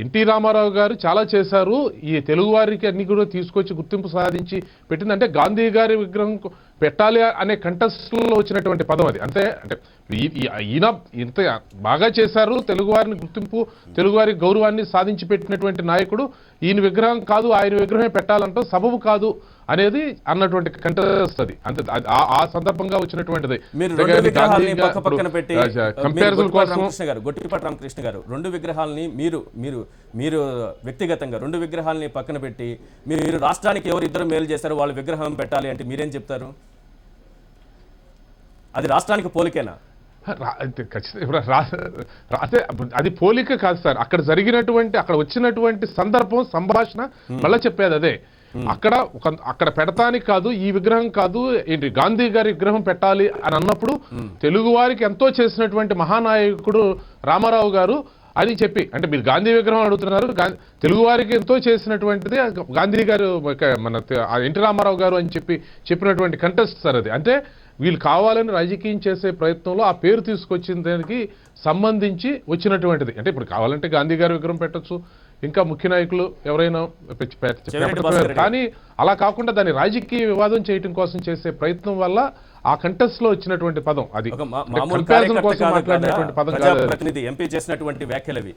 ఎన్టీ రామారావు గారు చాలా చేశారు, ఈ తెలుగు వారికి అన్ని కూడా తీసుకొచ్చి గుర్తింపు సాధించి పెట్టిందంటే గాంధీ గారి విగ్రహం పెట్టాలి అనే కంటెస్ట్లో వచ్చినటువంటి పదం అది. అంటే ఈయన ఇంత బాగా చేశారు, తెలుగు వారిని గుర్తింపు, తెలుగు వారి గౌరవాన్ని సాధించి పెట్టినటువంటి నాయకుడు ఈయన విగ్రహం కాదు, ఆయన విగ్రహమే పెట్టాలంటే సబబు కాదు అనేది అన్నటువంటి కంటెస్ట్ అది. అంతే, ఆ సందర్భంగా వచ్చినటువంటిది. గొట్టిపాటి రామకృష్ణ గారు, రెండు విగ్రహాలని మీరు వ్యక్తిగతంగా రెండు విగ్రహాలని పక్కన పెట్టి మీరు రాష్ట్రానికి ఎవరు ఇద్దరు మేలు చేశారు వాళ్ళ విగ్రహం పెట్టాలి అంటే మీరేం చెప్తారు? అది రాష్ట్రానికి పోలికేనా? ఖచ్చితంగా ఇప్పుడు రాసే అది పోలిక కాదు సార్. అక్కడ జరిగినటువంటి అక్కడ వచ్చినటువంటి సందర్భం సంభాషణ మళ్ళీ చెప్పేది అదే. అక్కడ పెడతానికి కాదు, ఈ విగ్రహం కాదు, ఏంటి గాంధీ గారి విగ్రహం పెట్టాలి అని అన్నప్పుడు తెలుగు వారికి ఎంతో చేసినటువంటి మహానాయకుడు రామారావు గారు అని చెప్పి, అంటే మీరు గాంధీ విగ్రహం అడుగుతున్నారు, తెలుగు వారికి ఎంతో చేసినటువంటిది గాంధీ గారు మన ఎన్టీ రామారావు గారు అని చెప్పినటువంటి కంటెస్ట్ సార్ అది. అంటే వీళ్ళు కావాలని రాజకీయం చేసే ప్రయత్నంలో ఆ పేరు తీసుకొచ్చిన దానికి సంబంధించి వచ్చినటువంటిది. అంటే ఇప్పుడు కావాలంటే గాంధీ గారి విగ్రహం పెట్టచ్చు, ఇంకా ముఖ్య నాయకులు ఎవరైనా కానీ అలా కాకుండా దాన్ని రాజకీయ వివాదం చేయడం కోసం చేసే ప్రయత్నం వల్ల ఆ కంటెస్ట్ లో వచ్చినటువంటి పదం అది. ప్రతినిధి ఎంపీ చేసినటువంటి వ్యాఖ్యలవి.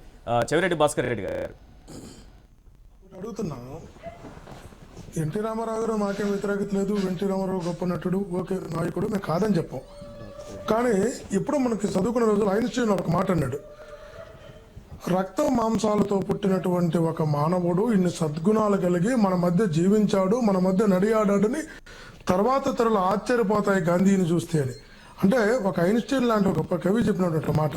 చెవిరెడ్డి భాస్కర్ రెడ్డి గారు అడుగుతున్నా, ఎన్టీ రామారావు గారు మాకేం వ్యతిరేకత లేదు, ఎన్టీ రామారావు గొప్ప నటుడు, ఓకే నాయకుడు, మేము కాదని చెప్పాం. కానీ ఇప్పుడు మనకి చదువుకున్న రోజులు ఐన్స్టీన్ ఒక మాట అన్నాడు, రక్త మాంసాలతో పుట్టినటువంటి ఒక మానవుడు ఇన్ని సద్గుణాలు కలిగి మన మధ్య జీవించాడు, మన మధ్య నడియాడాడని తర్వాత తరలు ఆశ్చర్యపోతాయి గాంధీని చూస్తే అని. అంటే ఒక ఐన్స్టీన్ లాంటి ఒక గొప్ప కవి చెప్పినటువంటి మాట.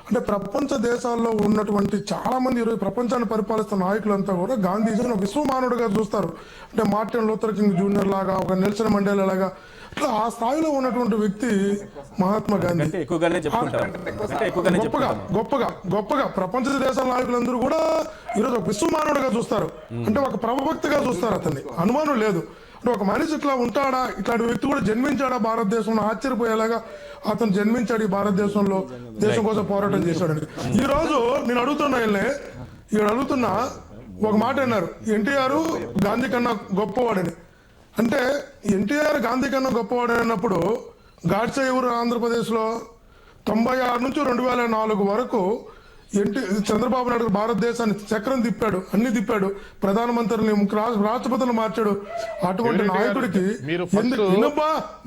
అంటే ప్రపంచ దేశాల్లో ఉన్నటువంటి చాలా మంది ఈరోజు ప్రపంచాన్ని పరిపాలిస్తున్న నాయకులంతా కూడా గాంధీజీని విశ్వమానవుడిగా చూస్తారు. అంటే మార్టిన్ లూథర్ కింగ్ జూనియర్ లాగా, ఒక నెల్సన్ మండేలా లాగా, అట్లా ఆ స్థాయిలో ఉన్నటువంటి వ్యక్తి మహాత్మా గాంధీ. గొప్పగా ప్రపంచ దేశాల నాయకులందరూ కూడా ఈరోజు ఒక విశ్వమానవుడిగా చూస్తారు. అంటే ఒక ప్రభభక్తిగా చూస్తారు అతన్ని, అనుమానం లేదు. అంటే ఒక మనిషి ఇట్లా ఉంటాడా, ఇట్లాంటి వ్యక్తి కూడా జన్మించాడా భారతదేశంలో, ఆశ్చర్యపోయేలాగా అతను జన్మించాడు ఈ భారతదేశంలో, దేశం కోసం పోరాటం చేశాడని. ఈ రోజు నేను అడుగుతున్నా ఒక మాట అన్నారు, ఎన్టీఆర్ గాంధీ కన్నా గొప్పవాడని. అంటే ఎన్టీఆర్ గాంధీ కన్నా గొప్పవాడని అన్నప్పుడు గాడ్సే ఎవరు ఆంధ్రప్రదేశ్లో 96 నుంచి 2004 వరకు చంద్రబాబు నాయుడు భారతదేశాన్ని చక్రం తిప్పాడు, అన్ని తిప్పాడు, ప్రధానమంత్రిని రాష్ట్రపతిని మార్చాడు. అటువంటి నాయకుడికి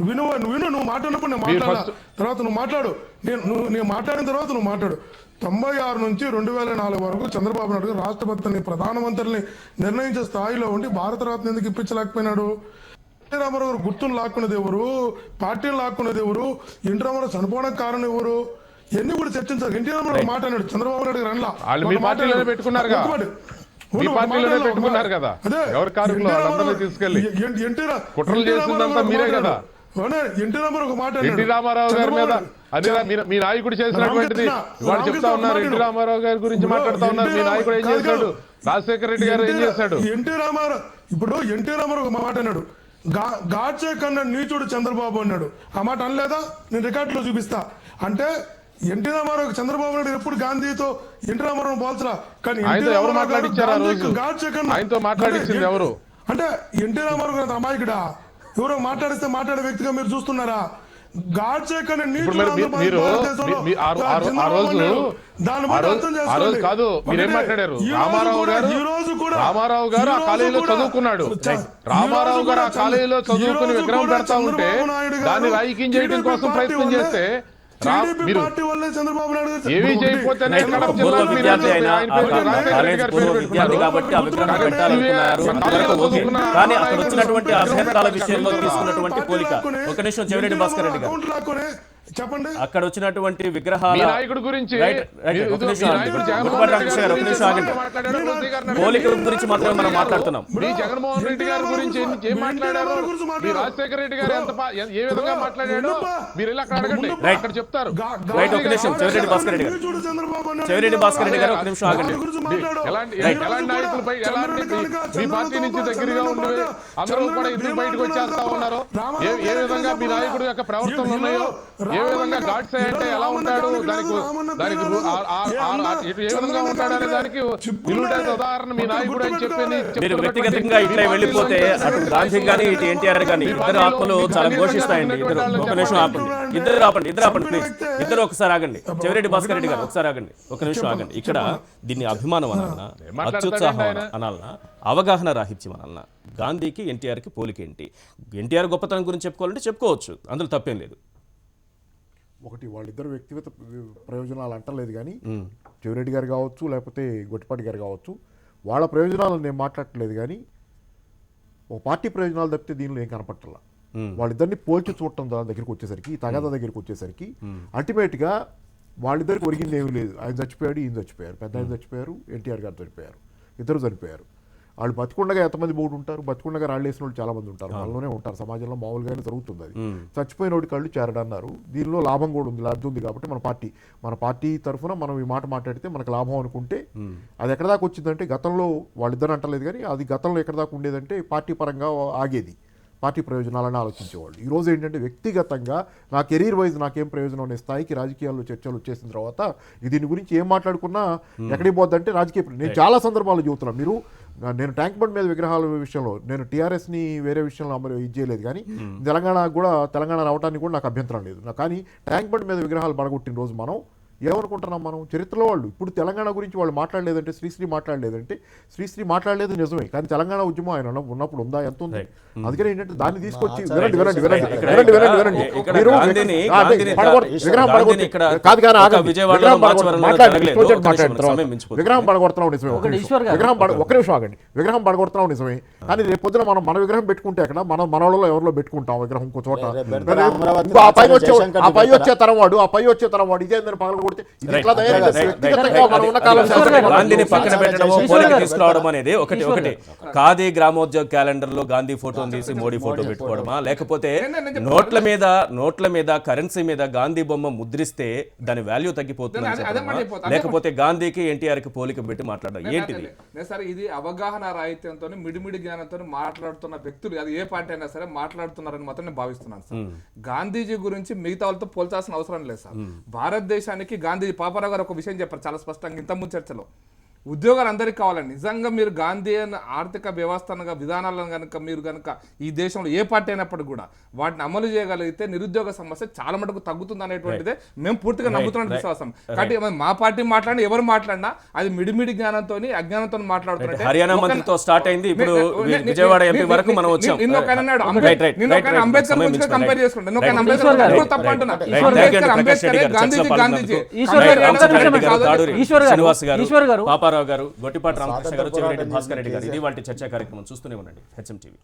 నువ్వు మాట్లాడినప్పుడు నేను మాట్లాడా, తర్వాత నువ్వు మాట్లాడు, నేను మాట్లాడిన తర్వాత నువ్వు మాట్లాడు. 96 నుంచి 2004 వరకు చంద్రబాబు నాయుడు రాష్ట్రపతిని ప్రధానమంత్రిని నిర్ణయించే స్థాయిలో ఉండి భారతరత్న ఎందుకు ఇప్పించలేకపోయినాడు? ఎన్టీ రామారావు గారు గుర్తును లాక్కున్నది ఎవరు, పార్టీని లాక్కున్నది ఎవరు, ఎన్టీ రామారావు చనిపోవడానికి కారణం ఎవరు, ఎన్ని కూడా చర్చించారు. ఎన్టీ రామారావు మాట్లాడాడు, చంద్రబాబు నాయుడు గారు అనలా, ఎన్టీ రామారావు మాట ఎన్టీ రామారావు గారి మీద మీ నాయకుడు చేసినటువంటిది వాళ్ళు చెప్తా ఉన్నారు. ఎన్టీ రామారావు గారి గురించి మాట్లాడుతా ఉన్నారు. మీ నాయకుడు ఏం చేశాడు, రాజశేఖర రెడ్డి గారు ఏం చేశాడు? ఎన్టీ రామారావు ఒక మాట అన్నాడు, గాడ్సే కన్నా నీచుడు చంద్రబాబు అన్నాడు. ఆ మాట అనలేదా? నేను రికార్డులో చూపిస్తా. అంటే ఎన్టీ రామారావు చంద్రబాబు నాయుడు ఎప్పుడు గాంధీతో ఎన్టీ రామారావు పోల్చరా, కానీ ఎవరు మాట్లాడించారు? గాడ్సే కన్నా ఆయనతో మాట్లాడించింది ఎవరు? అంటే ఎన్టీ రామారావు గారు అమాయకుడా, ఎవరో మాట్లాడిస్తే మాట్లాడే వ్యక్తిగా మీరు చూస్తున్నారా? గాడ్సే కన్నా నీచుడు కాదు. మీరేం మాట్లాడారు? రామారావు గారు ఆ కాలేజీలో చదువుకున్నాడు. రామారావు గారు ఆ కాలేజీలో చదువుకుని విగ్రహం పెడతా ఉంటే దాన్ని రాజకీయం చేయడం కోసం ప్రయత్నం చేస్తే ఏమీ చేయకపోతే కానీ అక్కడ వచ్చినటువంటి అభ్యంతరాల విషయంలో తీసుకున్నటువంటి పోలిక. ఒక నిమిషం చెవిరెడ్డి భాస్కర్ రెడ్డి గారు, చెప్పండి, అక్కడ వచ్చినటువంటి విగ్రహాల నాయకుడి గురించి పోలిక గురించి మాత్రమే మనం మాట్లాడుతున్నాం. జగన్మోహన్ రెడ్డి గారి గురించి ఏం మాట్లాడారు, రాజశేఖర రెడ్డి గారు ఏ విధంగా మాట్లాడాడో మీరు ఇలా అడగండి, అక్కడ చెప్తారు. ఒక నిమిషం చెవిరెడ్డి భాస్కర్ రెడ్డి గారు, ఒక నిమిషం ఆగండి. ఎలాంటి నాయకులపై ఎలాంటి మీ పార్టీ నుంచి దగ్గరగా ఉండే అందరూ కూడా ఇద్దరు బయటకు వచ్చేస్తా ఉన్నారో, ఏ విధంగా మీ నాయకుడు యొక్క ప్రవర్తనలు ఉన్నాయో, ఏ విధంగా గాడ్సే అంటే ఎలా ఉంటాడు, దానికి ఏ విధంగా ఉంటాడనే దానికి ఉదాహరణ మీ నాయకుడు అని చెప్పి మీరు వ్యక్తిగతంగా ఇట్లా వెళ్ళిపోతే అటు గాంధీ కానీ ఇటు ఎన్టీఆర్ కానీ ఇద్దరు ఆత్మలు చాలా ఘోషిస్తాయండి. ఇద్దరు ఒక నిమిషం ఆపండి, ఇద్దరు ఆపండి ప్లీజ్, ఇద్దరు ఒకసారి ఆగండి. చెవిరెడ్డి భాస్కర్ రెడ్డి గారు ఒకసారి ఆగండి, ఒక నిమిషం ఆగండి. ఇక్కడ దీన్ని అభిమానం అనాలనా, అత్యుత్సాహం అనాలనా, అవగాహన రాహిత్యం అనాలనా? గాంధీకి ఎన్టీఆర్కి పోలికేంటి? ఎన్టీఆర్ గొప్పతనం గురించి చెప్పుకోవాలంటే చెప్పుకోవచ్చు, అందులో తప్పేం లేదు. ఒకటి వాళ్ళిద్దరు వ్యక్తిగత ప్రయోజనాలు అంటలేదు, కానీ చెవిరెడ్డి గారు కావచ్చు లేకపోతే గొట్టిపాటి గారు కావచ్చు, వాళ్ళ ప్రయోజనాలను నేను మాట్లాడట్లేదు, కానీ ఒక పార్టీ ప్రయోజనాలు తప్పితే దీనిలో ఏం కనపట్టాల. వాళ్ళిద్దరిని పోల్చి చూడటం దగ్గరికి వచ్చేసరికి తగాదా దగ్గరికి వచ్చేసరికి అల్టిమేట్గా వాళ్ళిద్దరికి ఒరిగింది ఏమీ లేదు. ఆయన చచ్చిపోయాడు, ఈయన చచ్చిపోయారు, పెద్ద ఆయన చచ్చిపోయారు, ఎన్టీఆర్ గారు చనిపోయారు, ఇద్దరు చనిపోయారు. వాళ్ళు బతికుండగా ఎంతమంది బోర్డు ఉంటారు, బతికుండగా రాళ్ళు వేసిన వాళ్ళు చాలా మంది ఉంటారు, వాళ్ళలోనే ఉంటారు, సమాజంలో మామూలుగానే జరుగుతుంది అది. చచ్చిపోయిన వాడి కళ్ళు చేరడన్నారు. దీనిలో లాభం కూడా ఉంది, లబ్ధి ఉంది. కాబట్టి మన పార్టీ తరఫున మనం ఈ మాట మాట్లాడితే మనకు లాభం అనుకుంటే అది ఎక్కడ దాకా వచ్చిందంటే, గతంలో వాళ్ళిద్దరు అంటలేదు కానీ అది గతంలో ఎక్కడ దాకా ఉండేదంటే పార్టీ పరంగా ఆగేది, పార్టీ ప్రయోజనాలను ఆలోచించేవాళ్ళు. ఈరోజు ఏంటంటే వ్యక్తిగతంగా నా కెరీర్ వైజ్ నాకేం ప్రయోజనం అనే స్థాయికి రాజకీయాల్లో చర్చలు వచ్చేసిన తర్వాత దీని గురించి ఏం మాట్లాడుకున్నా ఎక్కడికి పోద్దంటే రాజకీయ. నేను చాలా సందర్భాల్లో చూస్తున్నాను. నేను ట్యాంక్ బండ్ మీద విగ్రహాల విషయంలో నేను టీఆర్ఎస్ని వేరే విషయంలో ఇది చేయలేదు కానీ తెలంగాణ రావడానికి కూడా నాకు అభ్యంతరం లేదు. కానీ ట్యాంక్ బండ్ మీద విగ్రహాలు పడగొట్టిన రోజు మనం ఏమనుకుంటున్నాం, మనం చరిత్రలో వాళ్ళు ఇప్పుడు తెలంగాణ గురించి వాళ్ళు మాట్లాడలేదంటే, శ్రీశ్రీ మాట్లాడలేదు నిజమే, కానీ తెలంగాణ ఉద్యమం ఆయన ఉన్నప్పుడు ఉందా, ఎంత ఉంది? అందుకని ఏంటంటే దాన్ని తీసుకొచ్చి వినండి విగ్రహం పడగొడుతున్నాం నిజమే, ఒక నిమిషం ఆగండి, విగ్రహం పడగొడుతున్నాం నిజమే, కానీ రేపు పొద్దున మనం మన విగ్రహం పెట్టుకుంటే అక్కడ మన మనలో ఎవరిలో పెట్టుకుంటాం విగ్రహం ఇంకో చోట. ఆ పై వచ్చే తరం వాడు ఇదేందని పగల గాంధీని పక్కన పెట్టడం, పోలిక తీసుకురావడం అనేది ఒకటి. ఖాదీ గ్రామోద్యోగ క్యాలెండర్ లో గాంధీ ఫోటోని తీసి మోడీ ఫోటో పెట్టుకోవడమా, లేకపోతే నోట్ల మీద కరెన్సీ మీద గాంధీ బొమ్మ ముద్రిస్తే దాని వాల్యూ తగ్గిపోతుంది, లేకపోతే గాంధీకి ఎన్టీఆర్ కి పోలిక పెట్టి మాట్లాడడం ఏంటిది? సార్ ఇది అవగాహన రాహిత్యంతో మిడిమిడి జ్ఞానంతో మాట్లాడుతున్న వ్యక్తులు, అది ఏ పార్టీ అయినా సరే మాట్లాడుతున్నారని మాత్రం నేను భావిస్తున్నాను సార్. గాంధీజీ గురించి మిగతా వాళ్ళతో పోల్చాల్సిన అవసరం లేదు సార్. భారతదేశానికి గాంధీ పాపారావు గారు ఒక విషయం చెప్పారు చాలా స్పష్టంగా ఇంతకుముందు చర్చలో, ఉద్యోగాలు అందరికీ కావాలని. నిజంగా మీరు గాంధీ ఆర్థిక వ్యవస్థనగా విధానాలను కనుక ఈ దేశంలో ఏ పార్టీ అయినప్పటికీ కూడా వాటిని అమలు చేయగలిగితే నిరుద్యోగ సమస్య చాలా మటుకు తగ్గుతుంది అనేటువంటిదే మేము పూర్తిగా నమ్ముతున్న విశ్వాసం. కాబట్టి మా పార్టీ మాట్లాడినా ఎవరు మాట్లాడినా అది మిడిమిడి జ్ఞానంతో అజ్ఞానంతో మాట్లాడుతున్నారు. హర్యానా మంత్రితో స్టార్ట్ అయింది, ఇప్పుడు విజయవాడ ఎంపీ వరకు మనం వచ్చాం. అంబేద్కర్ గురించి కంపేర్ చేసుకుంటాను, తప్ప అంటున్నా. ఈశ్వర్ గారు, పాపారావు గారు, గొట్టిపాటి రామకృష్ణ గారు, చెవిరెడ్డి భాస్కర్ రెడ్డి గారు, ఇది వాటి చర్చా కార్యక్రమం. చూస్తూనే ఉండండి HM TV.